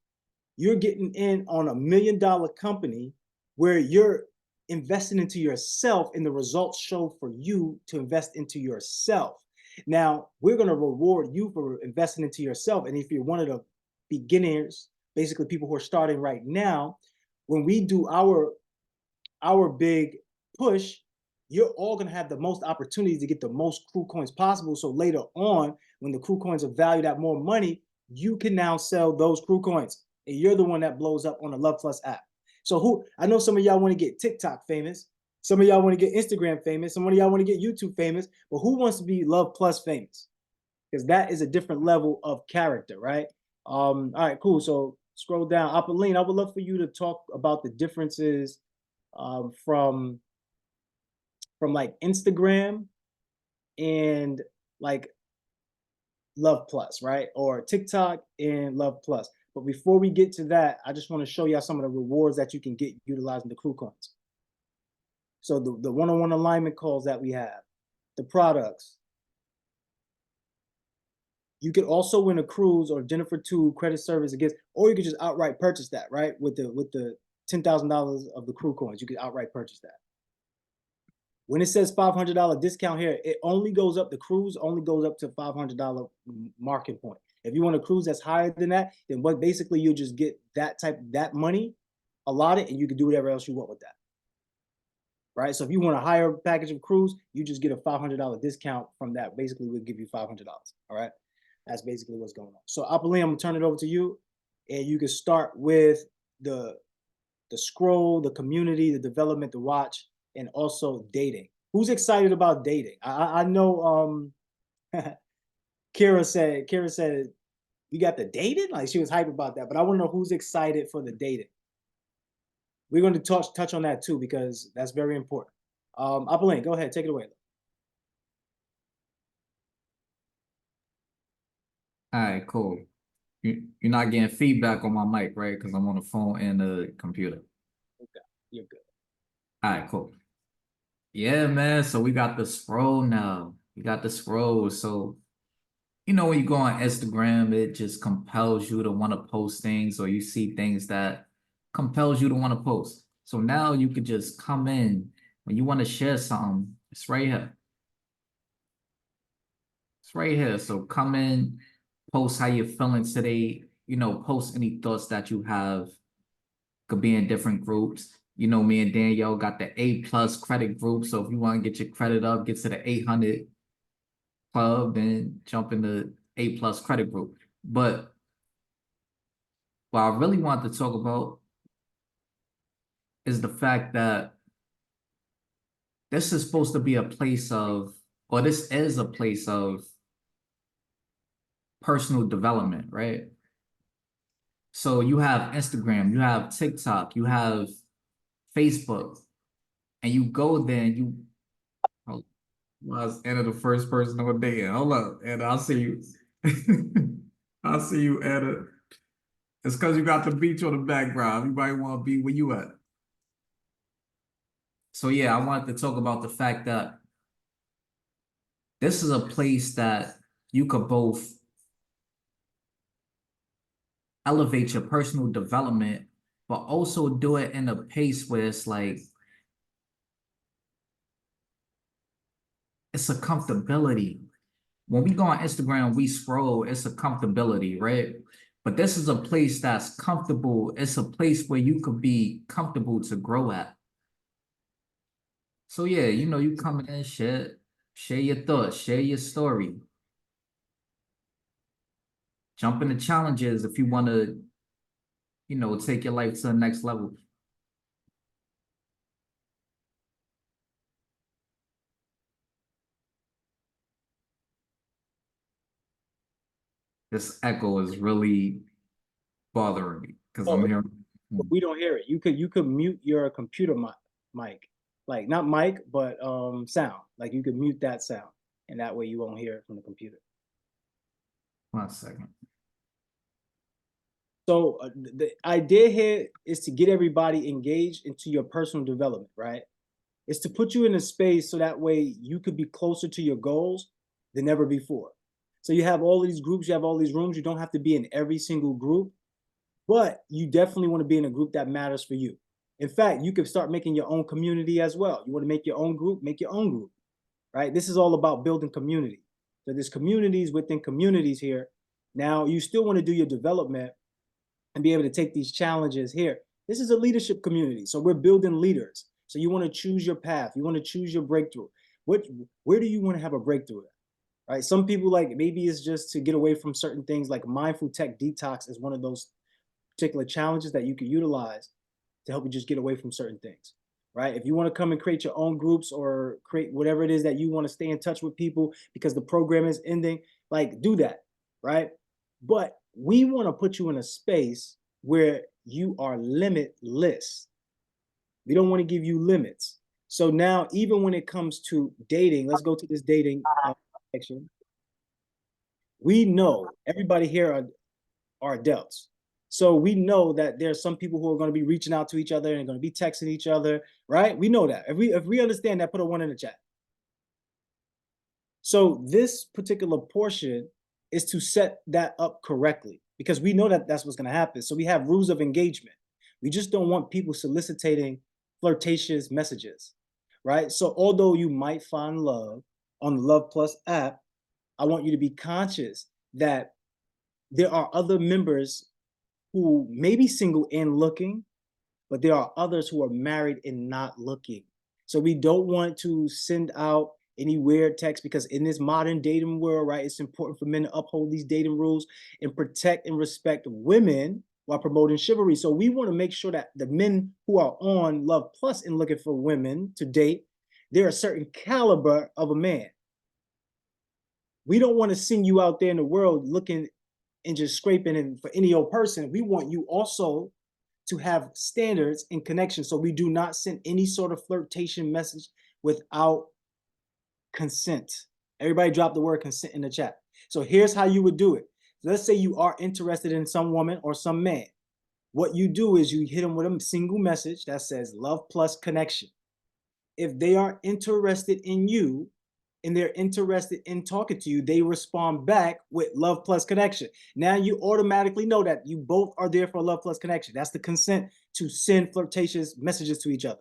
You're getting in on $1 million company where you're investing into yourself, and the results show for you to invest into yourself. Now, we're going to reward you for investing into yourself. And if you're one of the beginners, basically people who are starting right now, when we do our big push, you're all going to have the most opportunities to get the most crew coins possible. So later on, when the crew coins are valued at more money, you can now sell those crew coins. And you're the one that blows up on the Luhv Plus app. So I know some of y'all want to get TikTok famous. Some of y'all want to get Instagram famous. Some of y'all want to get YouTube famous. But who wants to be Luhv Plus famous? Because that is a different level of character, right? All right, cool. So scroll down. Apolline, I would love for you to talk about the differences from like Instagram and like Luhv Plus, right? Or TikTok and Luhv Plus. But before we get to that, I just want to show y'all some of the rewards that you can get utilizing the crew coins. So the one-on-one alignment calls that we have, the products. You could also win a cruise or dinner for two credit service against, or you could just outright purchase that, right? With the $10,000 of the crew coins, you could outright purchase that. When it says $500 discount here, it only goes up, the cruise only goes up to $500 market point. If you want a cruise that's higher than that, then what basically you just get that money allotted, and you can do whatever else you want with that. Right? So if you want a higher package of cruise, you just get a $500 discount from that. Basically, we'll give you $500. All right. That's basically what's going on. So Apolline, I'm gonna turn it over to you, and you can start with the scroll, the community, the development, the watch, and also dating. Who's excited about dating? I know Kira said you got the dating? Like, she was hype about that, but I want to know who's excited for the dating. We're going to touch on that too, because that's very important. Apolline, go ahead, take it away. All right, cool. You're not getting feedback on my mic, right? Because I'm on the phone and the computer. Okay, you're good. All right, cool. Yeah, man. So we got the scroll now. We got the scroll. So, you know, when you go on Instagram, it just compels you to want to post things, or you see things that compels you to want to post. So now you could just come in when you want to share something. It's right here. It's right here. So come in, post how you're feeling today. You know, post any thoughts that you have. Could be in different groups. You know, me and Danielle got the A+ credit group. So if you want to get your credit up, get to the 800 club, then jump in the A+ credit group. But what I really want to talk about is the fact that this is supposed to be a place of, or this is a place of personal development, right? So you have Instagram, you have TikTok, you have Facebook, and you go there and you, oh, well, I was Anna the first person on day. Hold up, Anna, I'll see you. I'll see you, Anna. It's because you got the beach on the background. Everybody want to be where you at. So yeah, I wanted to talk about the fact that this is a place that you could both elevate your personal development, but also do it in a pace where it's like, it's a comfortability. When we go on Instagram, we scroll, it's a comfortability, right? But this is a place that's comfortable. It's a place where you could be comfortable to grow at. So yeah, you know, you come in, share your thoughts, share your story. Jump into challenges if you want to, you know, take your life to the next level. This echo is really bothering me because I'm hearing. We don't hear it. You could mute your computer mic, like not mic, but sound. Like you could mute that sound, and that way you won't hear it from the computer. 1 second. So the idea here is to get everybody engaged into your personal development, right? It's to put you in a space so that way you could be closer to your goals than ever before. So you have all these groups, you have all these rooms. You don't have to be in every single group, but you definitely want to be in a group that matters for you. In fact, you could start making your own community as well. You want to make your own group, make your own group, right? This is all about building community. So there's communities within communities here. Now you still want to do your development and be able to take these challenges here. This is a leadership community. So we're building leaders. So you want to choose your path. You want to choose your breakthrough. Where do you want to have a breakthrough at? Right? Some people like, maybe it's just to get away from certain things, like mindful tech detox is one of those particular challenges that you can utilize to help you just get away from certain things, right? If you want to come and create your own groups or create whatever it is that you want to stay in touch with people because the program is ending, like do that, right? But we want to put you in a space where you are limitless. We don't want to give you limits. So now, even when it comes to dating, let's go to this dating section. We know everybody here are adults. So we know that there's some people who are going to be reaching out to each other and going to be texting each other, right? We know that. If we understand that, put a 1 in the chat. So this particular portion is to set that up correctly because we know that that's what's going to happen. So we have rules of engagement. We just don't want people soliciting flirtatious messages, right? So although you might find love on the Luhv Plus app, I want you to be conscious that there are other members who may be single and looking, but there are others who are married and not looking. So we don't want to send out any weird text because in this modern dating world, right, it's important for men to uphold these dating rules and protect and respect women while promoting chivalry. So we want to make sure that the men who are on Luhv Plus and looking for women to date, they're a certain caliber of a man. We don't want to send you out there in the world looking and just scraping in for any old person. We want you also to have standards and connections. So we do not send any sort of flirtation message without consent. Everybody drop the word consent in the chat. So here's how you would do it. Let's say you are interested in some woman or some man. What you do is you hit them with a single message that says Luhv Plus connection. If they are interested in you and they're interested in talking to you, they respond back with Luhv Plus connection. Now you automatically know that you both are there for a Luhv Plus connection. That's the consent to send flirtatious messages to each other.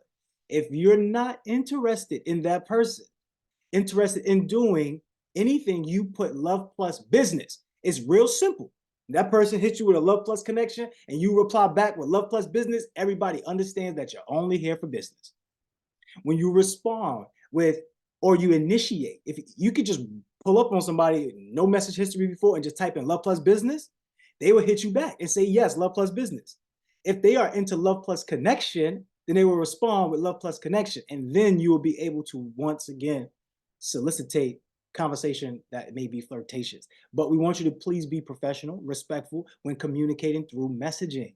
If you're not interested in that person, interested in doing anything you put Luhv Plus business. It's real simple. That person hits you with a Luhv Plus connection and you reply back with Luhv Plus business, everybody understands that you're only here for business. When you respond with, or you initiate, if you could just pull up on somebody, no message history before, and just type in Luhv Plus business, they will hit you back and say, yes, Luhv Plus business. If they are into Luhv Plus connection, then they will respond with Luhv Plus connection. And then you will be able to once again solicitate conversation that may be flirtatious. But we want you to please be professional, respectful when communicating through messaging,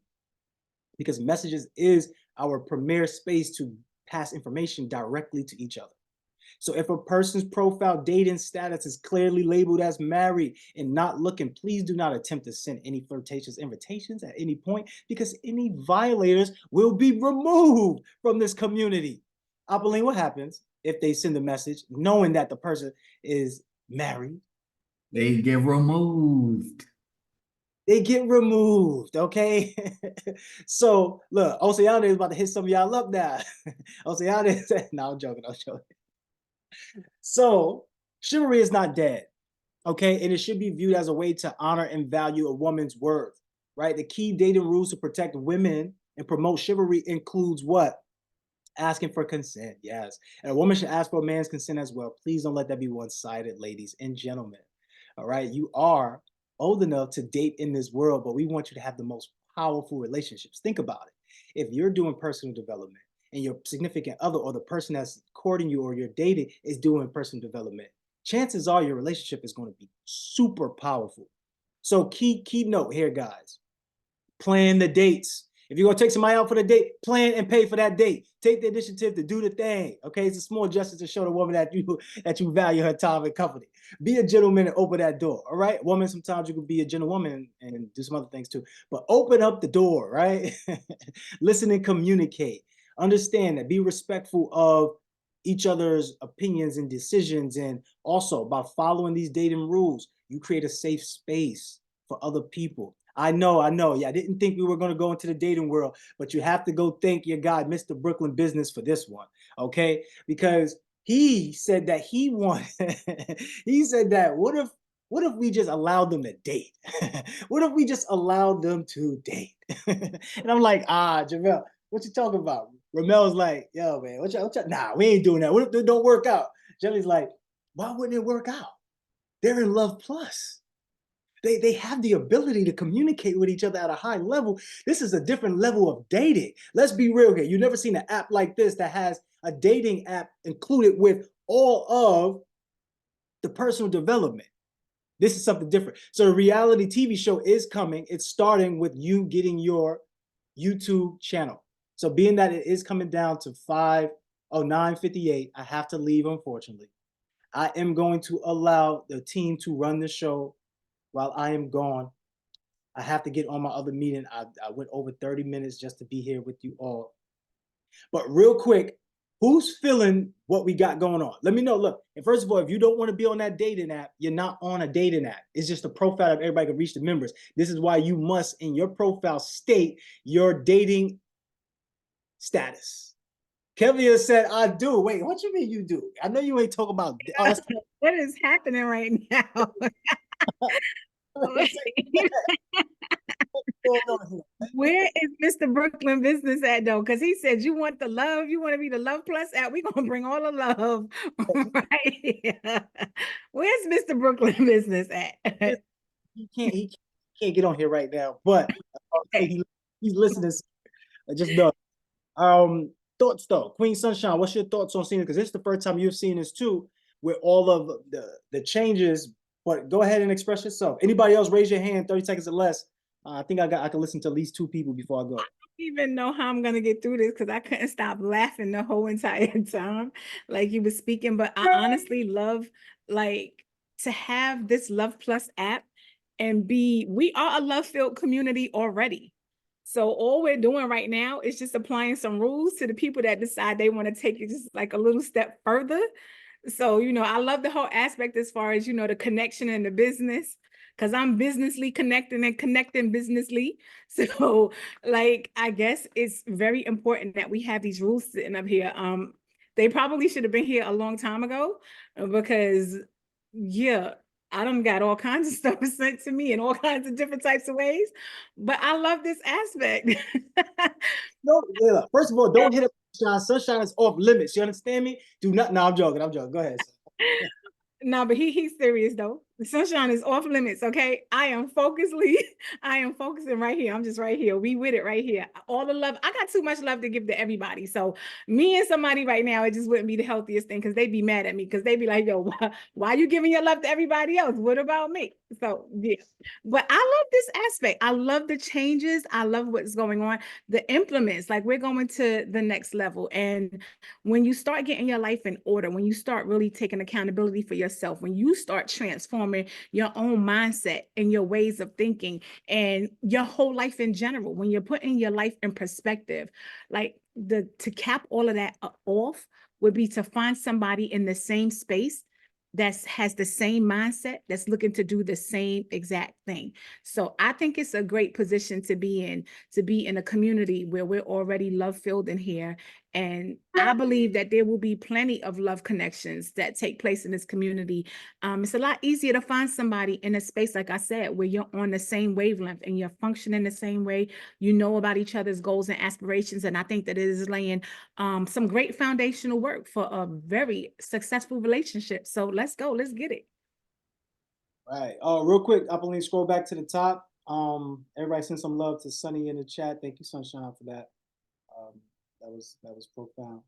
because messages is our premier space to pass information directly to each other. So if a person's profile dating status is clearly labeled as married and not looking, please do not attempt to send any flirtatious invitations at any point, because any violators will be removed from this community. Apolline, what happens if they send a message knowing that the person is married? They get removed. They get removed, okay? So look, Oceana is about to hit some of y'all up now. Oceana is, no, I'm joking, I'm joking. So chivalry is not dead, okay? And it should be viewed as a way to honor and value a woman's worth, right? The key dating rules to protect women and promote chivalry includes what? Asking for consent, yes. And a woman should ask for a man's consent as well. Please don't let that be one-sided, ladies and gentlemen. All right, you are old enough to date in this world, but we want you to have the most powerful relationships. Think about it. If you're doing personal development and your significant other or the person that's courting you or you're dating is doing personal development, chances are your relationship is going to be super powerful. So key note here, guys. Plan the dates. If you're gonna take somebody out for the date, plan and pay for that date. Take the initiative to do the thing. Okay, it's a small gesture to show the woman that you value her time and company. Be a gentleman and open that door. All right, woman. Sometimes you can be a gentlewoman and do some other things too, but open up the door. Right, listen and communicate. Understand that. Be respectful of each other's opinions and decisions, and also by following these dating rules, you create a safe space for other people. I know. Yeah, I didn't think we were going to go into the dating world, but you have to go thank your guy, Mr. Brooklyn Business, for this one, okay? Because he said that he wanted, he said that what if we just allowed them to date? What if we just allowed them to date? And I'm like, Jamel, what you talking about? Ramel's like, yo, man, nah, we ain't doing that. What if they don't work out? Jelly's like, why wouldn't it work out? They're in Luhv Plus. They have the ability to communicate with each other at a high level. This is a different level of dating. Let's be real here. You've never seen an app like this that has a dating app included with all of the personal development. This is something different. So the reality TV show is coming. It's starting with you getting your YouTube channel. So being that it is coming down to 9:58, I have to leave, unfortunately. I am going to allow the team to run the show while I am gone. I have to get on my other meeting. I went over 30 minutes just to be here with you all. But real quick, who's feeling what we got going on? Let me know. Look, and first of all, if you don't want to be on that dating app, you're not on a dating app. It's just a profile that everybody can reach the members. This is why you must, in your profile, state your dating status. Kevin said, I do. Wait, what you mean you do? I know you ain't talking about. What is happening right now? Where is Mr. Brooklyn Business at though? Because he said you want the love, you want to be the Luhv Plus app. We're gonna bring all the love right here. Where's Mr. Brooklyn Business at? He can't get on here right now, but he's listening. Just know. Thoughts though, Queen Sunshine. What's your thoughts on seeing it? Because this is the first time you've seen this too, with all of the changes. But go ahead and express yourself. Anybody else, raise your hand. 30 seconds or less. I think I can listen to at least 2 people before I go. I don't even know how I'm gonna get through this because I couldn't stop laughing the whole entire time, like you were speaking. But I honestly love like to have this Luhv Plus app and we are a love-filled community already. So all we're doing right now is just applying some rules to the people that decide they want to take it just like a little step further. So, I love the whole aspect as far as, the connection and the business, because I'm businessly connecting and connecting businessly. So like, I guess it's very important that we have these rules sitting up here. They probably should have been here a long time ago because Yeah, I done got all kinds of stuff sent to me in all kinds of different types of ways, but I love this aspect. No, yeah, first of all, don't hit up Sunshine. Sunshine is off limits. You understand me? Do not. No, I'm joking. I'm joking. Go ahead. No, but he's serious though. The Sunshine is off limits. Okay, I am focusing right here. I'm just right here. We with it right here. All the love. I got too much love to give to everybody. So me and somebody right now, it just wouldn't be the healthiest thing because they'd be mad at me because they'd be like, "Yo, why you giving your love to everybody else? What about me?" So yeah, but I love this aspect. I love the changes. I love what's going on. The implements, like we're going to the next level, and when you start getting your life in order, when you start really taking accountability for yourself, when you start transforming your own mindset and your ways of thinking and your whole life in general, when you're putting your life in perspective, like to cap all of that off would be to find somebody in the same space that has the same mindset, that's looking to do the same exact thing. So I think it's a great position to be in a community where we're already love filled in here. And I believe that there will be plenty of love connections that take place in this community. It's a lot easier to find somebody in a space, like I said, where you're on the same wavelength and you're functioning the same way. You know about each other's goals and aspirations. And I think that it is laying some great foundational work for a very successful relationship. So let's go. Let's get it. All right. Real quick, Apolline, scroll back to the top. Everybody send some love to Sunny in the chat. Thank you, Sunshine, for that. That was profound.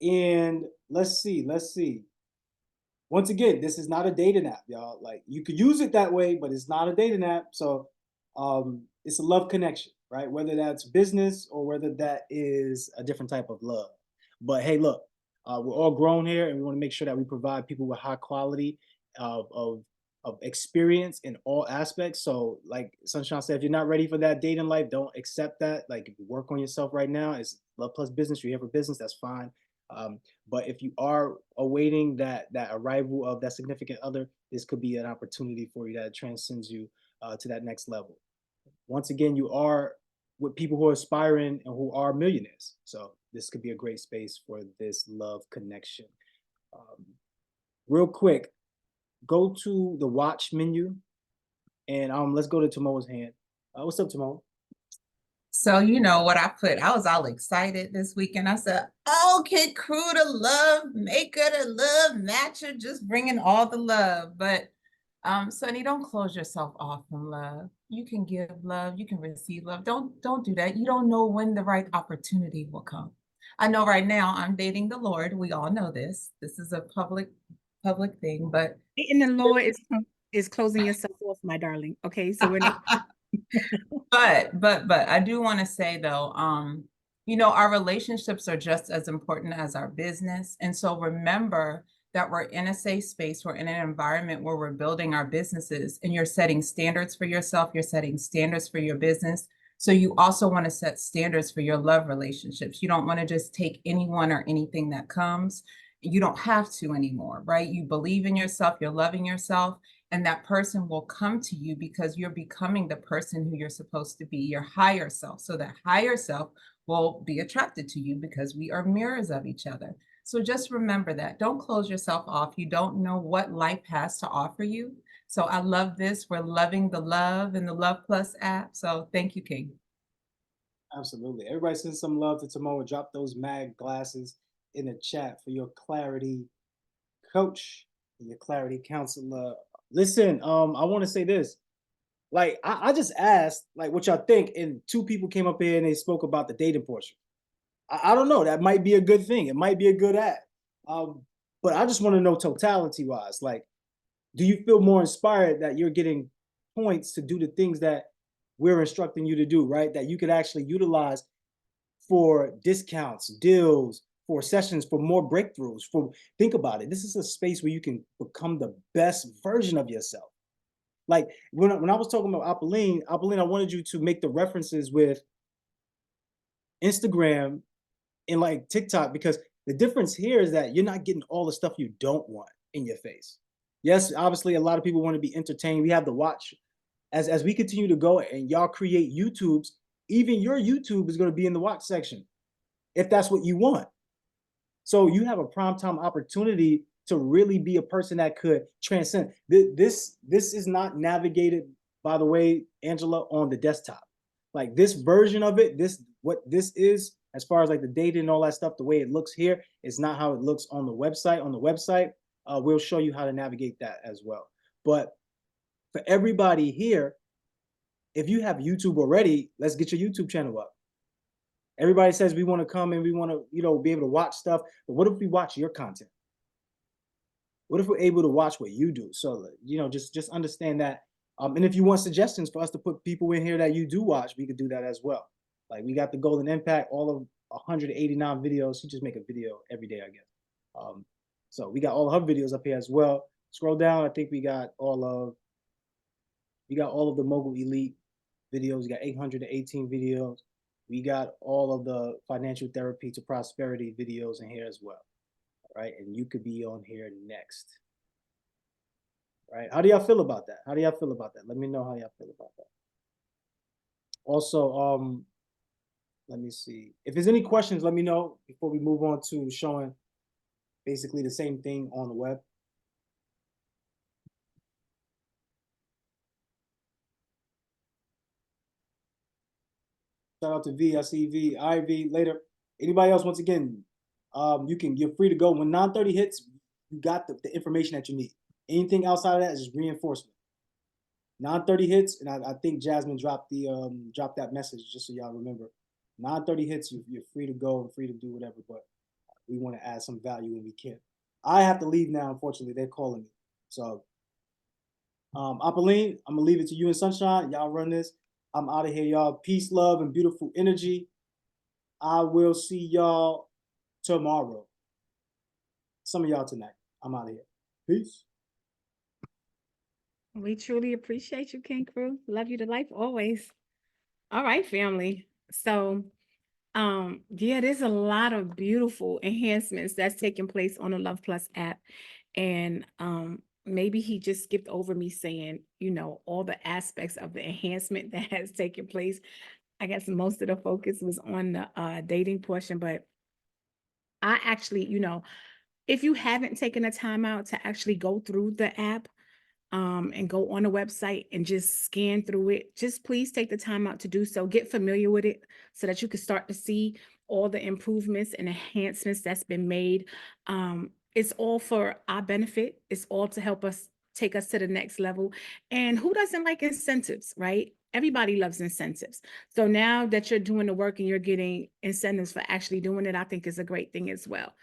And let's see. Once again, this is not a dating app, y'all. Like you could use it that way, but it's not a dating app. So it's a love connection, right? Whether that's business or whether that is a different type of love. But hey, look, we're all grown here, and we want to make sure that we provide people with high quality of experience in all aspects. So like Sunshine said, if you're not ready for that dating life, don't accept that. Like if you work on yourself right now, it's Love Plus business, you're here for business, that's fine. But if you are awaiting that arrival of that significant other, this could be an opportunity for you that transcends you to that next level. Once again, you are with people who are aspiring and who are millionaires. So this could be a great space for this love connection. Real quick, go to the watch menu and let's go to Tamoa's hand. What's up, Tamoa? So you know what I put, I was all excited this weekend. I said, oh, Kid Crew to love, maker to love, matcher, just bringing all the love. But Sonny, don't close yourself off from love. You can give love, you can receive love. Don't do that. You don't know when the right opportunity will come. I know right now I'm dating the Lord. We all know this. This is a public thing, but dating the Lord is closing yourself off, my darling. Okay, so we're not. But I do want to say though, you know, our relationships are just as important as our business. And so remember that we're in a safe space, we're in an environment where we're building our businesses, and you're setting standards for yourself, you're setting standards for your business. So you also want to set standards for your love relationships. You don't want to just take anyone or anything that comes. You don't have to anymore, right? You believe in yourself, you're loving yourself, and that person will come to you because you're becoming the person who you're supposed to be, your higher self. So that higher self will be attracted to you because we are mirrors of each other. So just remember that. Don't close yourself off. You don't know what life has to offer you. So I love this. We're loving the love in the Luhv Plus app. So thank you, King. Absolutely. Everybody send some love to Tamoa. Drop those mag glasses in the chat for your clarity coach and your clarity counselor. Listen, I want to say this. Like, I just asked, like, what y'all think, and two people came up here and they spoke about the dating portion. I don't know. That might be a good thing. It might be a good ad. But I just want to know totality-wise. Like, do you feel more inspired that you're getting points to do the things that we're instructing you to do, right? That you could actually utilize for discounts, deals, for sessions, for more breakthroughs. Think about it. This is a space where you can become the best version of yourself. Like when I was talking about Apolline, I wanted you to make the references with Instagram and like TikTok, because the difference here is that you're not getting all the stuff you don't want in your face. Yes, obviously a lot of people want to be entertained. We have the watch. As we continue to go and y'all create YouTubes, even your YouTube is going to be in the watch section if that's what you want. So you have a primetime opportunity to really be a person that could transcend. This is not navigated, by the way, Angela, on the desktop. Like this version of it, what this is, as far as like the data and all that stuff, the way it looks here is not how it looks on the website. On the website, we'll show you how to navigate that as well. But for everybody here, if you have YouTube already, let's get your YouTube channel up. Everybody says we want to come and we want to, be able to watch stuff. But what if we watch your content? What if we're able to watch what you do? So, just understand that. And if you want suggestions for us to put people in here that you do watch, we could do that as well. Like we got the Golden Impact, all of 189 videos. She just make a video every day, I guess. So we got all her videos up here as well. Scroll down. I think we got all of the Mogul Elite videos. We got 818 videos. We got all of the Financial Therapy to Prosperity videos in here as well. All right, and you could be on here next. All right, how do y'all feel about that? Let me know how y'all feel about that. Also, let me see. If there's any questions, let me know before we move on to showing basically the same thing on the web. Shout out to V. I see V. Ivy later. Anybody else? Once again, you're free to go. When 9:30 hits, you got the information that you need. Anything outside of that is just reinforcement. 9:30 hits, and I think Jasmine dropped that message just so y'all remember. 9:30 hits, you're free to go and free to do whatever, but we want to add some value when we can. I have to leave now, unfortunately. They're calling me. So, Apolline, I'm gonna leave it to you and Sunshine. Y'all run this. I'm out of here, y'all. Peace, love, and beautiful energy. I will see y'all tomorrow. Some of y'all tonight. I'm out of here. Peace. We truly appreciate you, King Crew. Love you to life always. All right, family. So, yeah, there's a lot of beautiful enhancements that's taking place on the Luhv Plus app. And maybe he just skipped over me saying, all the aspects of the enhancement that has taken place. I guess most of the focus was on the dating portion, but I actually, if you haven't taken the time out to actually go through the app, and go on the website and just scan through it, just please take the time out to do so. Get familiar with it so that you can start to see all the improvements and enhancements that's been made. It's all for our benefit. It's all to help us take us to the next level. And who doesn't like incentives, right? Everybody loves incentives. So now that you're doing the work and you're getting incentives for actually doing it, I think is a great thing as well.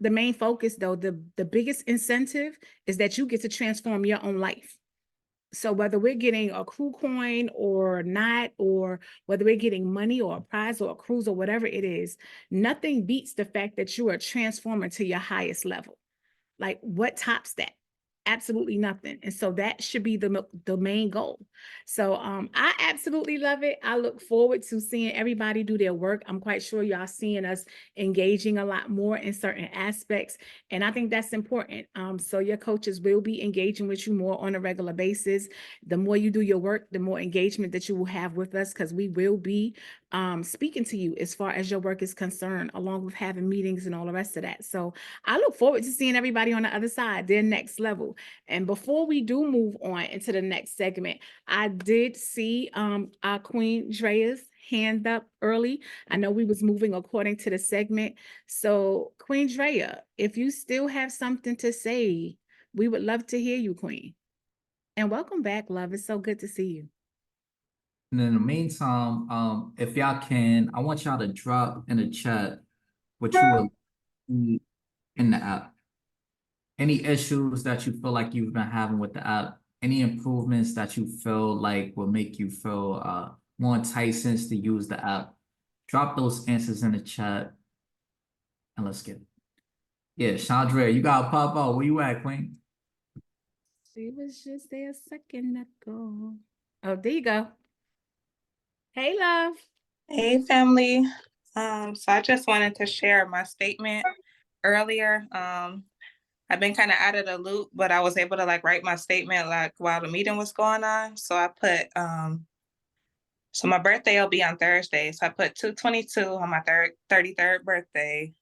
The main focus though, the biggest incentive is that you get to transform your own life. So whether we're getting a crew coin or not, or whether we're getting money or a prize or a cruise or whatever it is, nothing beats the fact that you are transforming to your highest level. Like what tops that? Absolutely nothing. And so that should be the main goal. So I absolutely love it. I look forward to seeing everybody do their work. I'm quite sure y'all seeing us engaging a lot more in certain aspects. And I think that's important. So your coaches will be engaging with you more on a regular basis. The more you do your work, the more engagement that you will have with us, because we will be speaking to you as far as your work is concerned, along with having meetings and all the rest of that. So I look forward to seeing everybody on the other side, their next level. And before we do move on into the next segment, I did see our Queen Drea's hand up early. I know we was moving according to the segment. So Queen Drea, if you still have something to say, we would love to hear you, Queen. And welcome back, love. It's so good to see you. And in the meantime, if y'all can, I want y'all to drop in the chat what you will need in the app. Any issues that you feel like you've been having with the app, any improvements that you feel like will make you feel more enticing to use the app. Drop those answers in the chat and let's get it. Yeah, Chandra, you gotta pop out. Where you at, Queen? She was just there a second ago. Oh, there you go. Hey, love. Hey, family. So I just wanted to share my statement earlier. I've been kind of out of the loop, but I was able to write my statement while the meeting was going on. So I put, so my birthday will be on Thursday. So I put 2/22 on my 33rd birthday.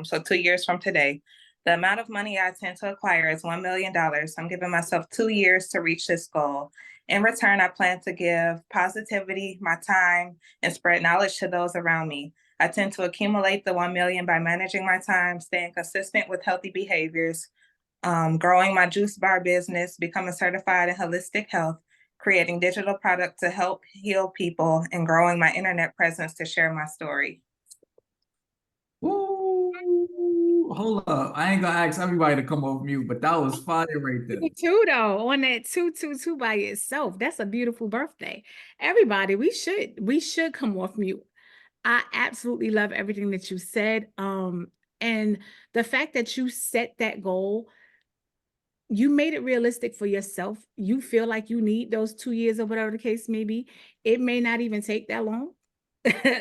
So 2 years from today. The amount of money I intend to acquire is $1 million. I'm giving myself 2 years to reach this goal. In return, I plan to give positivity, my time, and spread knowledge to those around me. I tend to accumulate the 1 million by managing my time, staying consistent with healthy behaviors, growing my juice bar business, becoming certified in holistic health, creating digital product to help heal people, and growing my internet presence to share my story. Ooh, hold up. I ain't gonna ask everybody to come off mute, but that was fire right there. Me too, though, on that 222 by itself. That's a beautiful birthday. Everybody, we should come off mute. I absolutely love everything that you said. And the fact that you set that goal, you made it realistic for yourself. You feel like you need those 2 years or whatever the case may be. It may not even take that long.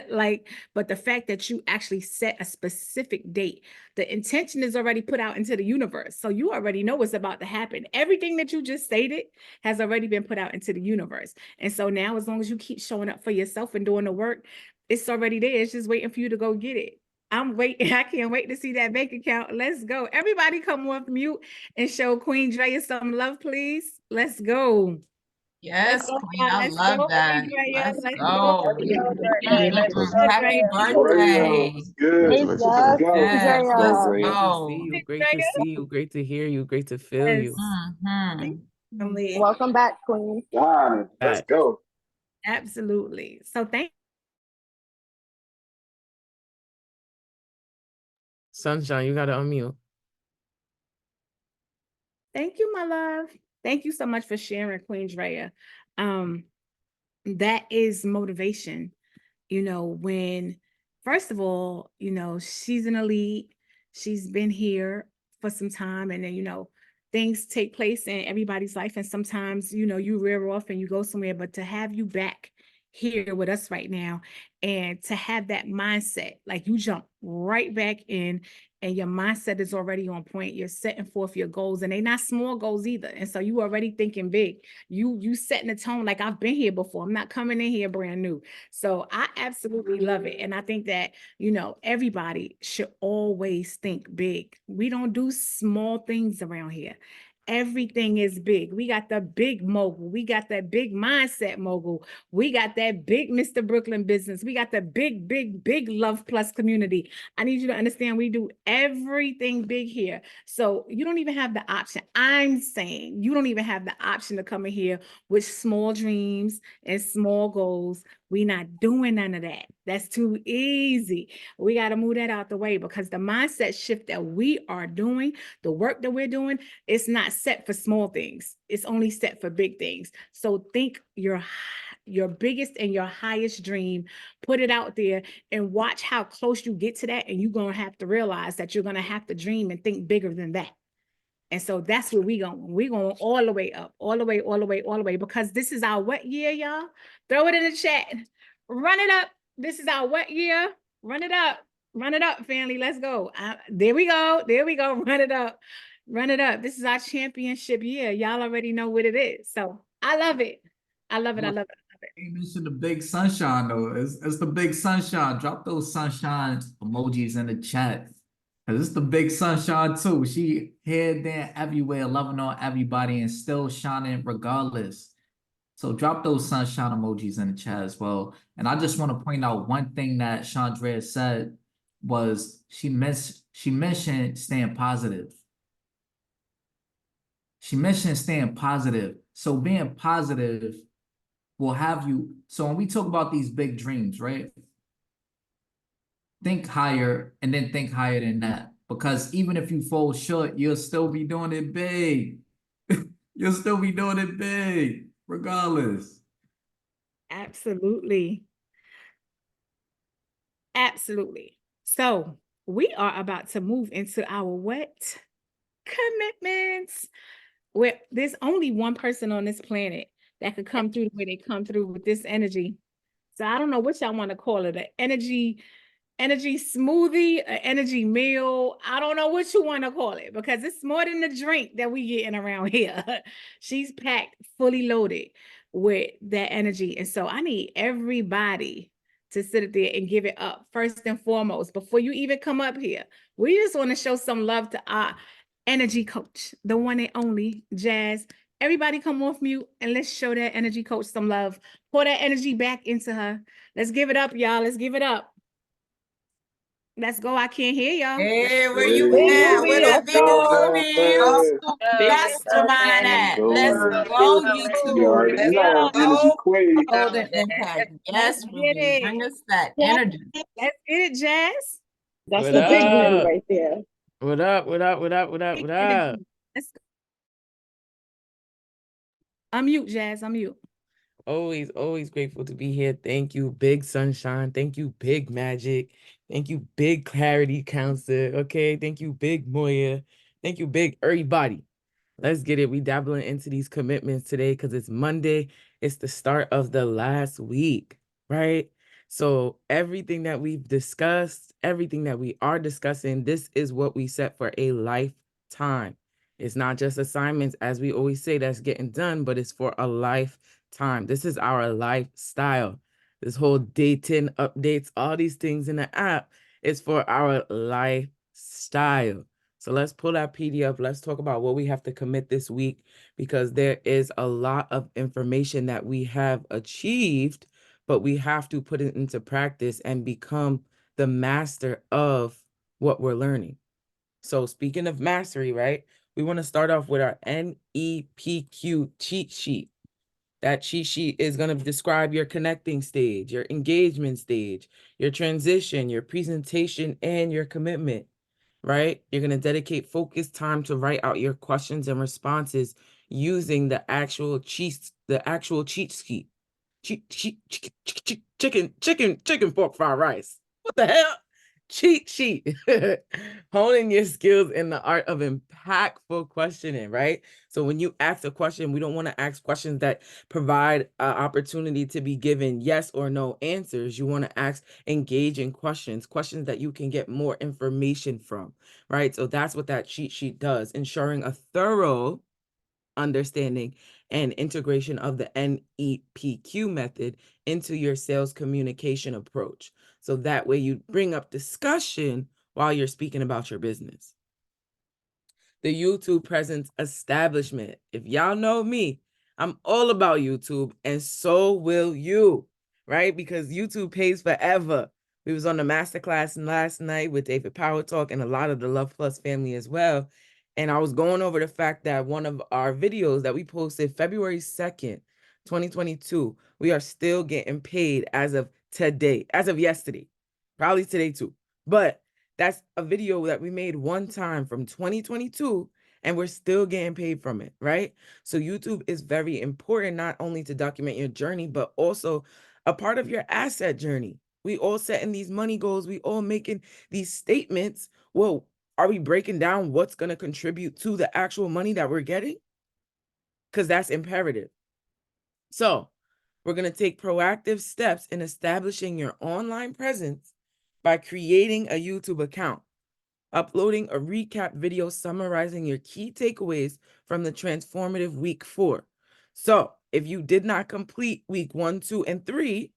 Like, but the fact that you actually set a specific date, the intention is already put out into the universe. So you already know what's about to happen. Everything that you just stated has already been put out into the universe. And so now, as long as you keep showing up for yourself and doing the work, it's already there. It's just waiting for you to go get it. I'm waiting. I can't wait to see that bank account. Let's go. Everybody come off mute and show Queen Drea some love, please. Let's go. Yes, Let's Queen, I let's love go, that. Queen Drea. Let's Let's go. go. Let's go, Happy Drea. birthday. Good. Hey, Let's yes, go. Yes, Drea. let's Great to go. see you. Great to Drea. see you. Great to hear you. Great to feel you. Mhm. Family. Welcome back, Queen. Let's Right. go. Absolutely. So Sunshine, you gotta unmute. thank you, my love. Thank you so much for sharing, Queen Drea. That is motivation. You know, when, first of all, you know, she's an elite. She's been here for some time, and then, you know, things take place in everybody's life. And sometimes, you know, you rear off and you go somewhere, but to have you back here with us right now and to have that mindset, like you jump right back in and your mindset is already on point. You're setting forth your goals, and they're not small goals either. And so you already thinking big. You setting the tone like, I've been here before. I'm not coming in here brand new. So I absolutely love it. And I think that, you know, everybody should always think big. We don't do small things around here. Everything is big. We got the big mogul. We got that big mindset mogul. We got that big Mr. Brooklyn business. We got the big, big, big Luhv Plus community. I need you to understand we do everything big here. So you don't even have the option. I'm saying you don't even have the option to come in here with small dreams and small goals. We're not doing none of that. That's too easy. We got to move that out the way, because the mindset shift that we are doing, the work that we're doing, it's not set for small things. It's only set for big things. So think your biggest and your highest dream, put it out there, and watch how close you get to that. And you're going to have to realize that you're going to have to dream and think bigger than that. And so that's where we're going. We're going all the way up, all the way, all the way, all the way, because this is our what year, y'all? Throw it in the chat. Run it up. This is our what year? Run it up. Run it up, family. Let's go. There we go. There we go. Run it up. Run it up. This is our championship year. Y'all already know what it is. So I love it. I love it. I love it. You mentioned the big sunshine though. It's the big sunshine. Drop those sunshine emojis in the chat. Cause it's the big sunshine too. She here, there, everywhere, loving on everybody and still shining regardless. So drop those sunshine emojis in the chat as well. And I just want to point out one thing that Chandrea said was she mentioned staying positive. She mentioned staying positive. So being positive will have you. So when we talk about these big dreams, right? Think higher and then think higher than that. Because even if you fall short, you'll still be doing it big. You'll still be doing it big, regardless. Absolutely. Absolutely. So we are about to move into our what? Commitments. Where there's only one person on this planet that could come through the way they come through with this energy. So I don't know what y'all want to call it, an energy smoothie, an energy meal. I don't know what you want to call it, because it's more than the drink that we getting around here. She's packed, fully loaded with that energy. And so I need everybody to sit there and give it up first and foremost before you even come up here. We just want to show some love to our energy coach, the one and only Jazz. Everybody come off mute and let's show that energy coach some love. Pour that energy back into her. Let's give it up, y'all. Let's give it up. Let's go. I can't hear y'all. Hey, where you Hey, at? Where that Let's big go. queen Let's go, mastermind man. at? Let's Go. go, You YouTube. already Let's know, energy go. queen. Golden impact. Let's Yes, get Ruby. it. Bring us that energy. Let's get it, Jazz. That's What the big win up? right there. What up? What up? What up? What up? What up? Let's go. Unmute, Jazz. Unmute. Always grateful to be here. Thank you, Big Sunshine. Thank you, Big Magic. Thank you, Big Clarity Counselor. Okay. Thank you, Big Moya. Thank you, Big everybody. Let's get it. We dabbling into these commitments today because it's Monday. It's the start of the last week, right? So everything that we've discussed, everything that we are discussing, this is what we set for a lifetime. It's not just assignments, as we always say, that's getting done, but it's for a lifetime. This is our lifestyle. This whole day 10 updates, all these things in the app is for our lifestyle. So let's pull that PDF. Let's talk about what we have to commit this week, because there is a lot of information that we have achieved, but we have to put it into practice and become the master of what we're learning. So speaking of mastery, right? We want to start off with our NEPQ cheat sheet. That cheat sheet is going to describe your connecting stage, your engagement stage, your transition, your presentation, and your commitment, right? You're going to dedicate focused time to write out your questions and responses using the actual cheat sheet. Chicken pork fried rice. What the hell? Cheat sheet. Honing your skills in the art of impactful questioning, right? So when you ask a question, we don't want to ask questions that provide an opportunity to be given yes or no answers. You want to ask engaging questions that you can get more information from, right? So that's what that cheat sheet does, ensuring a thorough understanding and integration of the NEPQ method into your sales communication approach. So that way you bring up discussion while you're speaking about your business. The YouTube presence establishment. If y'all know me, I'm all about YouTube, and so will you, right? Because YouTube pays forever. We was on the masterclass last night with David Power Talk and a lot of the Luhv Plus family as well. And I was going over the fact that one of our videos that we posted February 2nd, 2022, we are still getting paid as of today, as of yesterday, probably today too. But that's a video that we made one time from 2022, and we're still getting paid from it, right? So YouTube is very important, not only to document your journey, but also a part of your asset journey. We all setting these money goals. We all making these statements. Well, are we breaking down what's going to contribute to the actual money that we're getting? Because that's imperative. So we're going to take proactive steps in establishing your online presence by creating a YouTube account, uploading a recap video summarizing your key takeaways from the transformative week 4. So if you did not complete week 1, 2, and 3,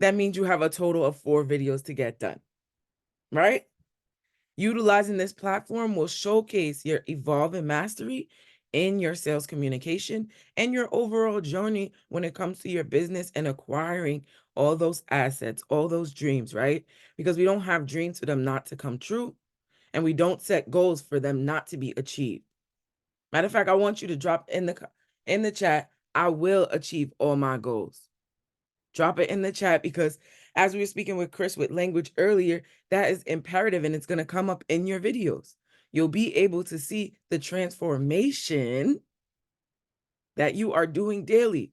that means you have a total of 4 videos to get done, right? Utilizing this platform will showcase your evolving mastery in your sales communication and your overall journey when it comes to your business and acquiring all those assets, all those dreams, right? Because we don't have dreams for them not to come true, and we don't set goals for them not to be achieved. Matter of fact, I want you to drop in the chat, I will achieve all my goals. Drop it in the chat, because as we were speaking with Chris with language earlier, that is imperative, and it's going to come up in your videos. You'll be able to see the transformation that you are doing daily.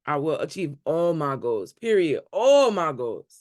I will achieve all my goals, period. All my goals.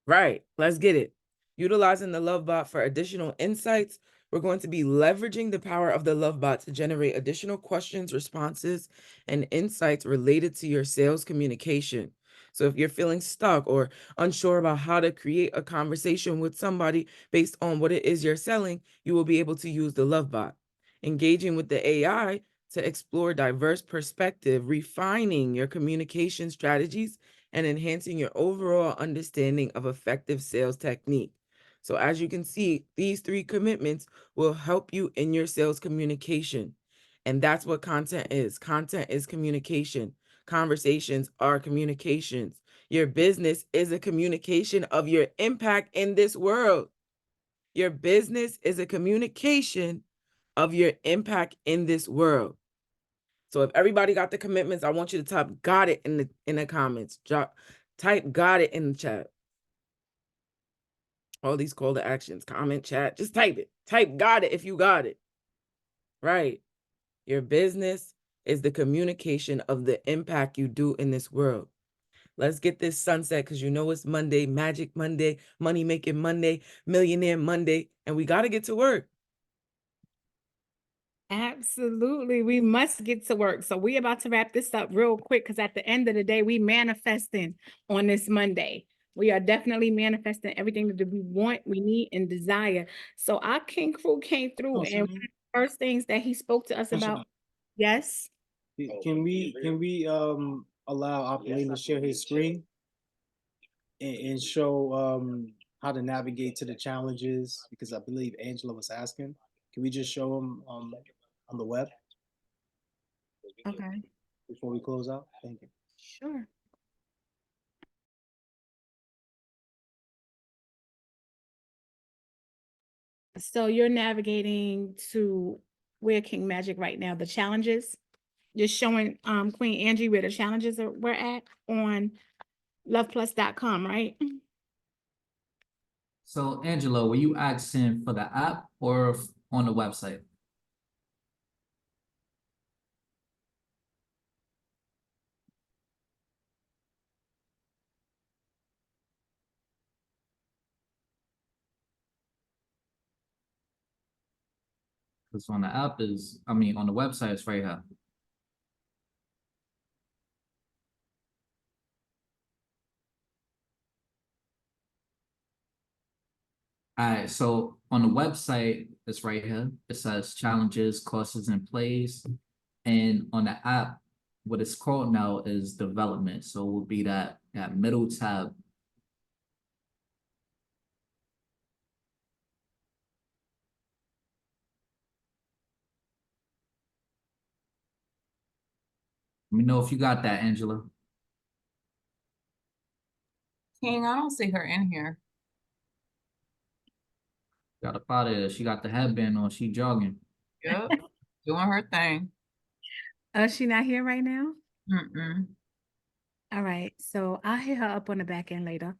Right. Let's get it. Utilizing the Luhv Bot for additional insights. We're going to be leveraging the power of the Luhv Bot to generate additional questions, responses, and insights related to your sales communication. So if you're feeling stuck or unsure about how to create a conversation with somebody based on what it is you're selling, you will be able to use the Luhv Bot. Engaging with the AI to explore diverse perspective, refining your communication strategies, and enhancing your overall understanding of effective sales technique. So as you can see, these 3 commitments will help you in your sales communication. And that's what content is. Content is communication. Conversations are communications. Your business is a communication of your impact in this world. Your business is a communication of your impact in this world. So if everybody got the commitments, I want you to type "got it" in the comments. Type "got it" in the chat. All these call to actions, comment, chat, just type it. Type "got it" if you got it. Right. Your business is the communication of the impact you do in this world. Let's get this sunset, because you know it's Monday, Magic Monday, Money Making Monday, Millionaire Monday, and we got to get to work. Absolutely. We must get to work. So we about to wrap this up real quick, because at the end of the day, we manifesting on this Monday. We are definitely manifesting everything that we want, we need, and desire. So our King Crew came through, and one of the first things that he spoke to us about. Yes. Can we allow Opelin to share his screen and show how to navigate to the challenges? Because I believe Angela was asking. Can we just show him on the web? Okay. Before we close out? Thank you. Sure. So you're navigating to where King Magic right now, the challenges. You're showing Queen Angie where the challenges we're at on luhvplus.com, right? So Angela, were you asking for the app or on the website? Because on the app on the website, it's right here. All right, so on the website, it's right here. It says challenges, courses, and plays. And on the app, what it's called now is development. So it will be that middle tab. Let me know if you got that, Angela. King, I don't see her in here. Got up out of there. She got the headband on. She jogging. Yep, doing her thing. She not here right now? Mm-mm. All right, so I'll hit her up on the back end later.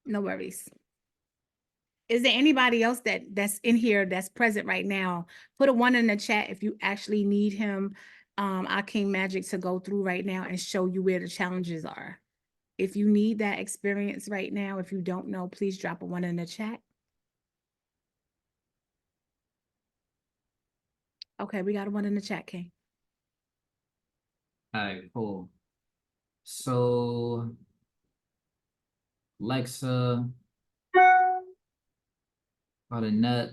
No worries. Is there anybody else that's in here that's present right now? Put a 1 in the chat if you actually need him, our King Magic, to go through right now and show you where the challenges are. If you need that experience right now, if you don't know, please drop a 1 in the chat. Okay, we got a 1 in the chat, King. All right, cool. So, Alexa, net.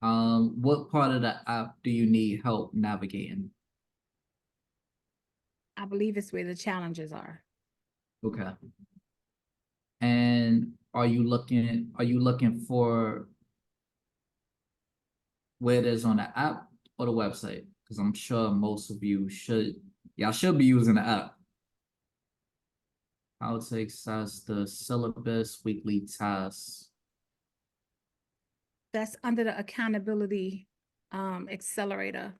What part of the app do you need help navigating? I believe it's where the challenges are. Okay. And are you looking for where it is on the app or the website? Because I'm sure most of you y'all should be using the app. How to access the syllabus weekly tasks. That's under the Accountability Accelerator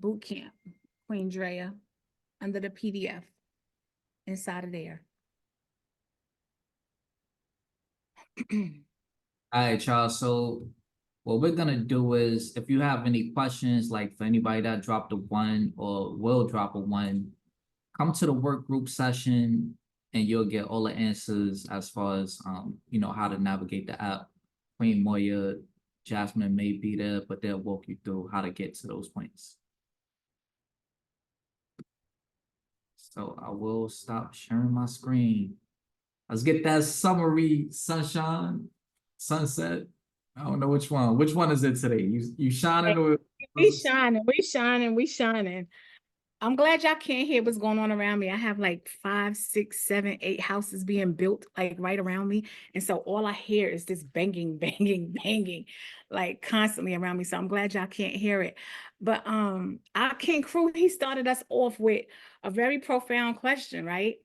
Bootcamp, Queen Drea, under the PDF inside of there. All right, y'all. So what we're gonna do is, if you have any questions, like for anybody that dropped a 1 or will drop a 1, come to the work group session and you'll get all the answers as far as how to navigate the app. Queen Moya, Jasmine may be there, but they'll walk you through how to get to those points. So I will stop sharing my screen. Let's get that summary, sunshine, sunset. I don't know which one. Which one is it today? You shining or we shining. I'm glad y'all can't hear what's going on around me. I have like 5, 6, 7, 8 houses being built like right around me. And so all I hear is this banging, banging, banging, like constantly around me. So I'm glad y'all can't hear it. But our King Crew, he started us off with a very profound question, right?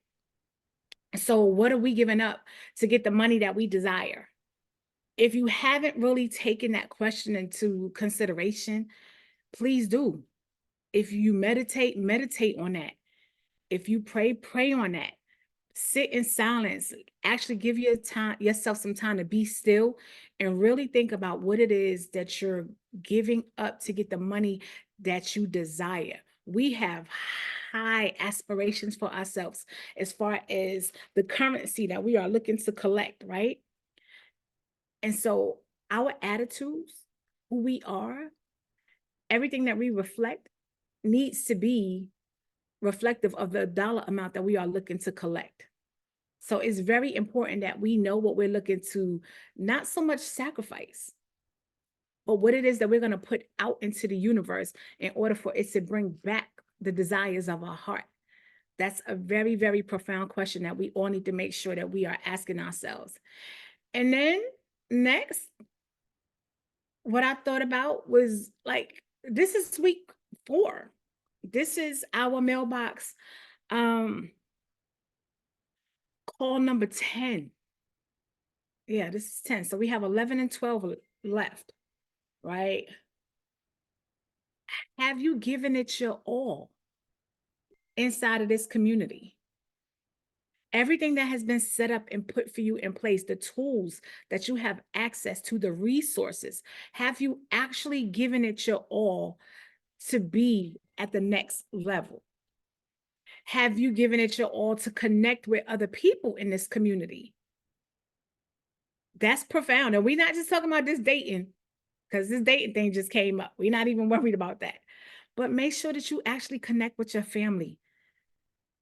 So what are we giving up to get the money that we desire? If you haven't really taken that question into consideration, please do. If you meditate, meditate on that. If you pray, pray on that. Sit in silence. Actually give yourself some time to be still and really think about what it is that you're giving up to get the money that you desire. We have high aspirations for ourselves as far as the currency that we are looking to collect, right? And so our attitudes, who we are, everything that we reflect needs to be reflective of the dollar amount that we are looking to collect. So it's very important that we know what we're looking to, not so much sacrifice, but what it is that we're going to put out into the universe in order for it to bring back the desires of our heart. That's a very, very profound question that we all need to make sure that we are asking ourselves. And then next, what I thought about was like, this is week 4. This is our mailbox call number 10. Yeah, this is 10. So we have 11 and 12 left, right? Have you given it your all inside of this community? Everything that has been set up and put for you in place, the tools that you have access to, the resources, have you actually given it your all to be at the next level? Have you given it your all to connect with other people in this community? That's profound. And we're not just talking about this dating, because this dating thing just came up. We're not even worried about that. But make sure that you actually connect with your family,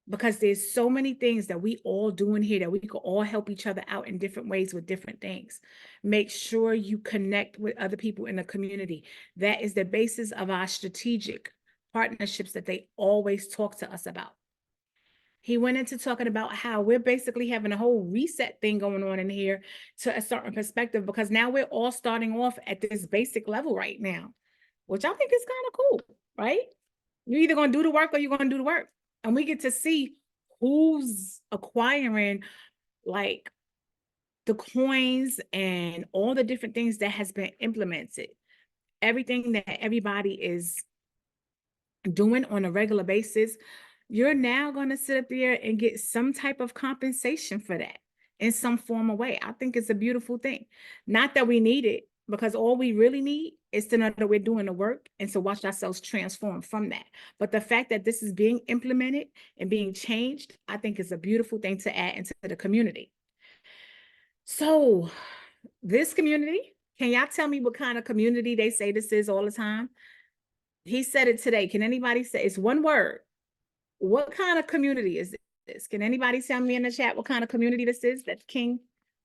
because there's so many things that we all do in here that we can all help each other out in different ways with different things. Make sure you connect with other people in the community. That is the basis of our strategic partnerships that they always talk to us about. He went into talking about how we're basically having a whole reset thing going on in here to a certain perspective, because now we're all starting off at this basic level right now, which I think is kind of cool, right? You're either going to do the work or you're going to do the work. And we get to see who's acquiring like the coins and all the different things that has been implemented. Everything that everybody is doing on a regular basis, you're now going to sit up there and get some type of compensation for that in some form or way. I think it's a beautiful thing. Not that we need it, because all we really need is to know that we're doing the work and to watch ourselves transform from that. But the fact that this is being implemented and being changed, I think is a beautiful thing to add into the community. So this community, can y'all tell me what kind of community they say this is all the time? He said it today. Can anybody say, it's one word, what kind of community is this? Can anybody tell me in the chat what kind of community this is that King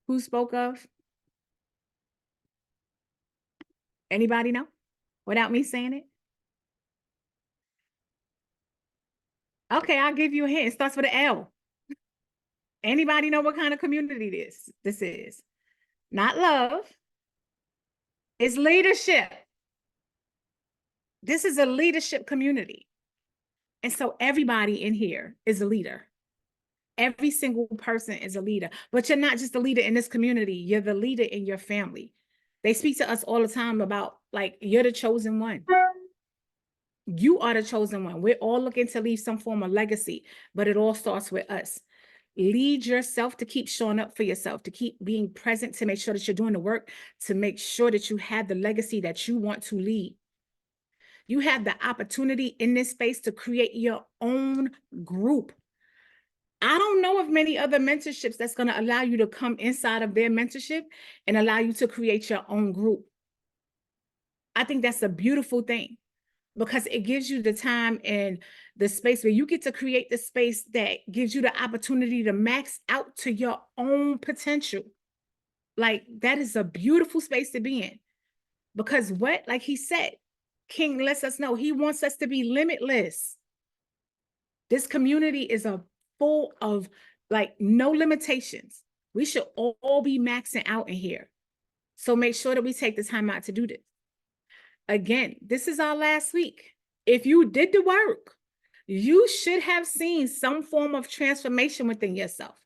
who spoke of? Anybody know? Without me saying it? Okay, I'll give you a hint. It starts with an L. Anybody know what kind of community this is? Not love. It's leadership. This is a leadership community. And so everybody in here is a leader. Every single person is a leader, but you're not just a leader in this community. You're the leader in your family. They speak to us all the time about like, you're the chosen one. You are the chosen one. We're all looking to leave some form of legacy, but it all starts with us. Lead yourself to keep showing up for yourself, to keep being present, to make sure that you're doing the work, to make sure that you have the legacy that you want to lead. You have the opportunity in this space to create your own group. I don't know of many other mentorships that's going to allow you to come inside of their mentorship and allow you to create your own group. I think that's a beautiful thing, because it gives you the time and the space where you get to create the space that gives you the opportunity to max out to your own potential. Like, that is a beautiful space to be in, because what, like he said, King lets us know he wants us to be limitless. This community is a full of like no limitations. We should all be maxing out in here. So make sure that we take the time out to do this. Again, this is our last week. If you did the work, you should have seen some form of transformation within yourself.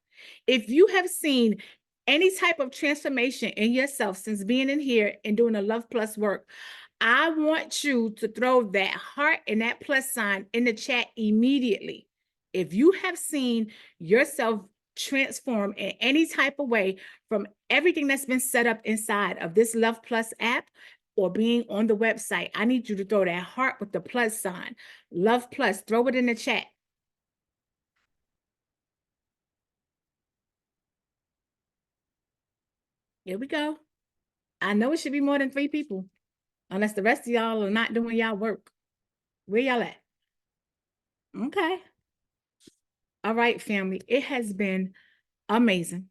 If you have seen any type of transformation in yourself since being in here and doing the Luhv Plus work, I want you to throw that heart and that plus sign in the chat immediately. If you have seen yourself transform in any type of way from everything that's been set up inside of this Luhv Plus app or being on the website, I need you to throw that heart with the plus sign. Luhv Plus, throw it in the chat. Here we go. I know it should be more than 3 people, unless the rest of y'all are not doing y'all work. Where y'all at? Okay. All right, family. It has been amazing.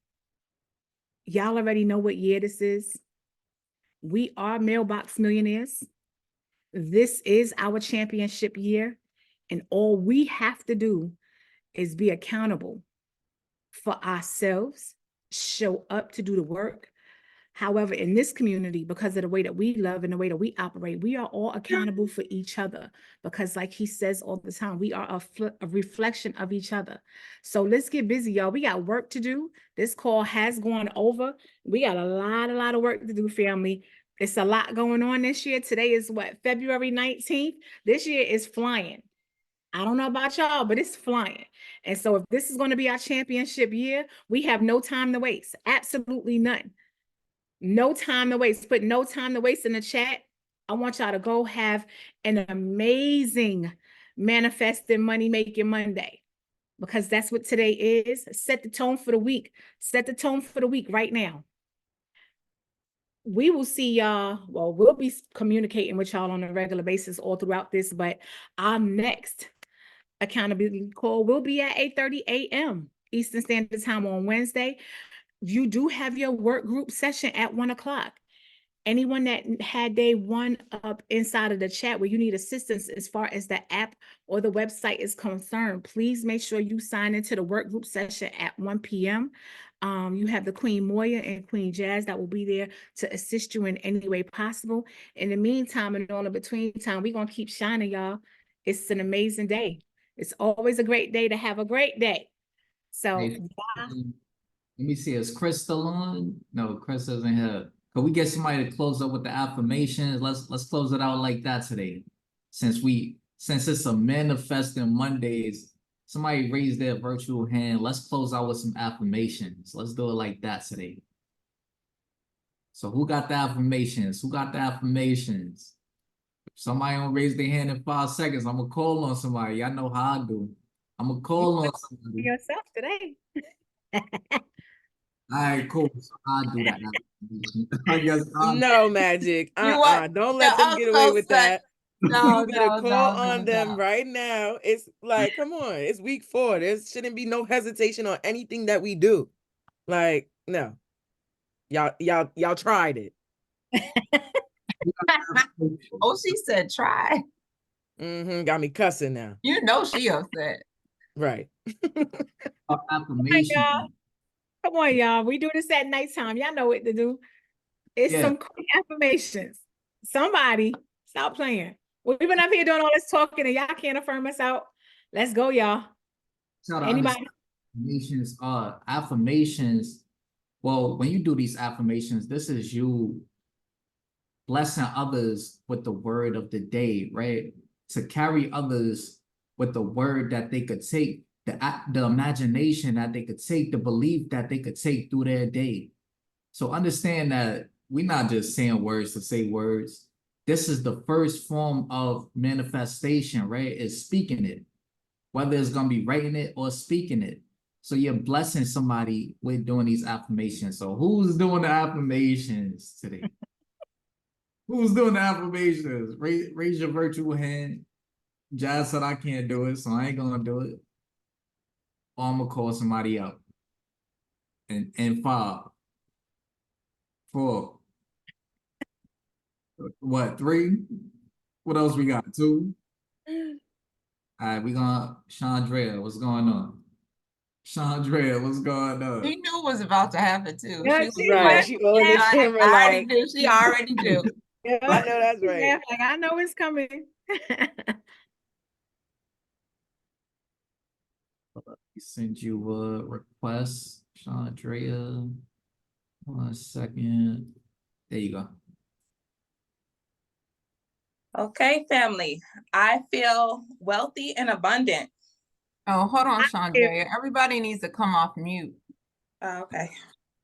Y'all already know what year this is. We are Mailbox Millionaires. This is our championship year, and all we have to do is be accountable for ourselves, show up to do the work. However, in this community, because of the way that we love and the way that we operate, we are all accountable for each other because like he says all the time, we are a reflection of each other. So let's get busy, y'all. We got work to do. This call has gone over. We got a lot of work to do, family. It's a lot going on this year. Today is what, February 19th? This year is flying. I don't know about y'all, but it's flying. And so if this is going to be our championship year, we have no time to waste. Absolutely none. No time to waste. Put no time to waste in the chat. I want y'all to go have an amazing manifesting money making Monday because that's what today is. Set the tone for the week. Set the tone for the week right now. We will see y'all. Well, we'll be communicating with y'all on a regular basis all throughout this, but our next accountability call will be at 8:30 a.m. Eastern Standard Time on Wednesday. You do have your work group session at 1 o'clock. Anyone that had day one up inside of the chat where you need assistance as far as the app or the website is concerned, please make sure you sign into the work group session at 1 p.m. You have the Queen Moya and Queen Jazz that will be there to assist you in any way possible. In the meantime, and on the between time, we're going to keep shining, y'all. It's an amazing day. It's always a great day to have a great day. So, Hey, let me see, is Chris still on? No, Chris doesn't have. Can we get somebody to close up with the affirmations? Let's close it out like that today. Since it's a manifesting Mondays, somebody raise their virtual hand. Let's close out with some affirmations. Let's do it like that today. So who got the affirmations? Who got the affirmations? If somebody don't raise their hand in 5 seconds, I'm gonna call on somebody. Y'all know how I do. I'm gonna call on somebody. Yourself today. All right, cool. So I'll do that. I guess No, Magic. what? Don't No, let them I'm get away so with sorry. that. No, You better no, call no, on no, them no. right now. It's like, come on, it's week 4. There shouldn't be no hesitation on anything that we do. Like, no. Y'all tried it. Oh, she said try. Got me cussing now. You know she upset. Right. affirmation. Come on, y'all. We do this at nighttime. Y'all know what to do. It's Yeah. some quick affirmations. Somebody stop playing. We've been up here doing all this talking and y'all can't affirm us out. Let's go, y'all. Anybody? Affirmations. Well, when you do these affirmations, this is you blessing others with the word of the day, right? To carry others with the word that they could take, the imagination that they could take, the belief that they could take through their day. So understand that we're not just saying words to say words. This is the first form of manifestation, right? Is speaking it, whether it's going to be writing it or speaking it. So you're blessing somebody with doing these affirmations. So who's doing the affirmations today? Who's doing the affirmations? Raise your virtual hand. Jazz said I can't do it, so I ain't gonna do it. Or I'm gonna call somebody up. And 5, 4, what, 3? What else we got? 2? All right, we gonna Chandrea, what's going on? Chandrea, what's going on? She knew what was about to happen too. Yeah, She was she Right, like, she rolling the I camera already like, knew. She already knew. I know that's she right. laughed like, I know it's coming. Send you a request, Chandrea. 1 second. There you go. Okay, family. I feel wealthy and abundant. Oh, hold on, Chandrea. Everybody needs to come off mute. Okay.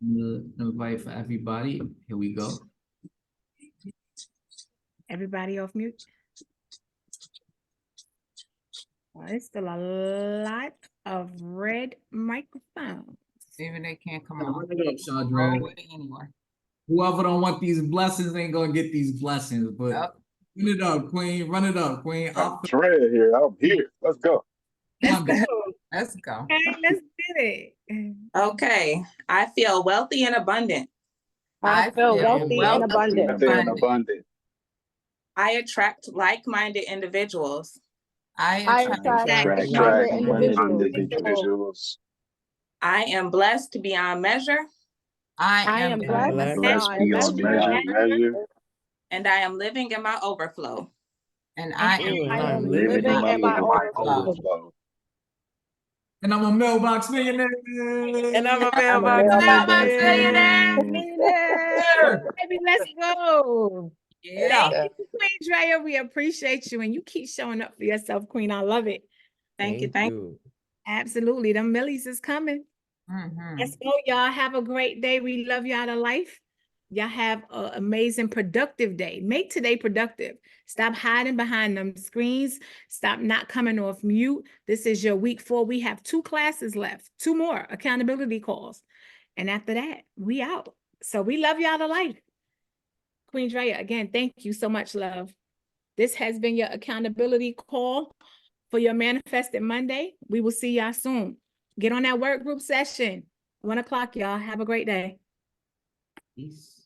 Invite for everybody. Here we go. Everybody off mute. Well, it's still a lot of red microphones. Even they can't come Run off. it up, Roll Chandrea. with it anyway. Whoever don't want these blessings ain't gonna get these blessings, but Yep. run it up, Queen. Run it up, Queen. Trey here. I'm here. Let's go. Let's go. Let's go. Okay, let's get it. Okay. I feel wealthy and abundant. I feel wealthy and abundant. I attract like-minded individuals. I attract like-minded individuals. I am blessed beyond measure. I am blessed beyond measure. And I am living in my overflow. And I am living in my overflow. And I'm a mailbox millionaire. And I'm a I'm a mailbox mailbox Millionaire. Baby, let's go. Yeah. Thank you, Queen Drea. We appreciate you, and you keep showing up for yourself, Queen. I love it. Thank you. Absolutely. Them millies is coming. Let's go, y'all. Have a great day. We love y'all to life. Y'all have an amazing, productive day. Make today productive. Stop hiding behind them screens. Stop not coming off mute. This is your week 4. We have 2 classes left, 2 more accountability calls. And after that, we out. So we love y'all to life. Queen Drea, again, thank you so much, love. This has been your accountability call for your Manifested Monday. We will see y'all soon. Get on that work group session. 1 o'clock, y'all. Have a great day. Peace.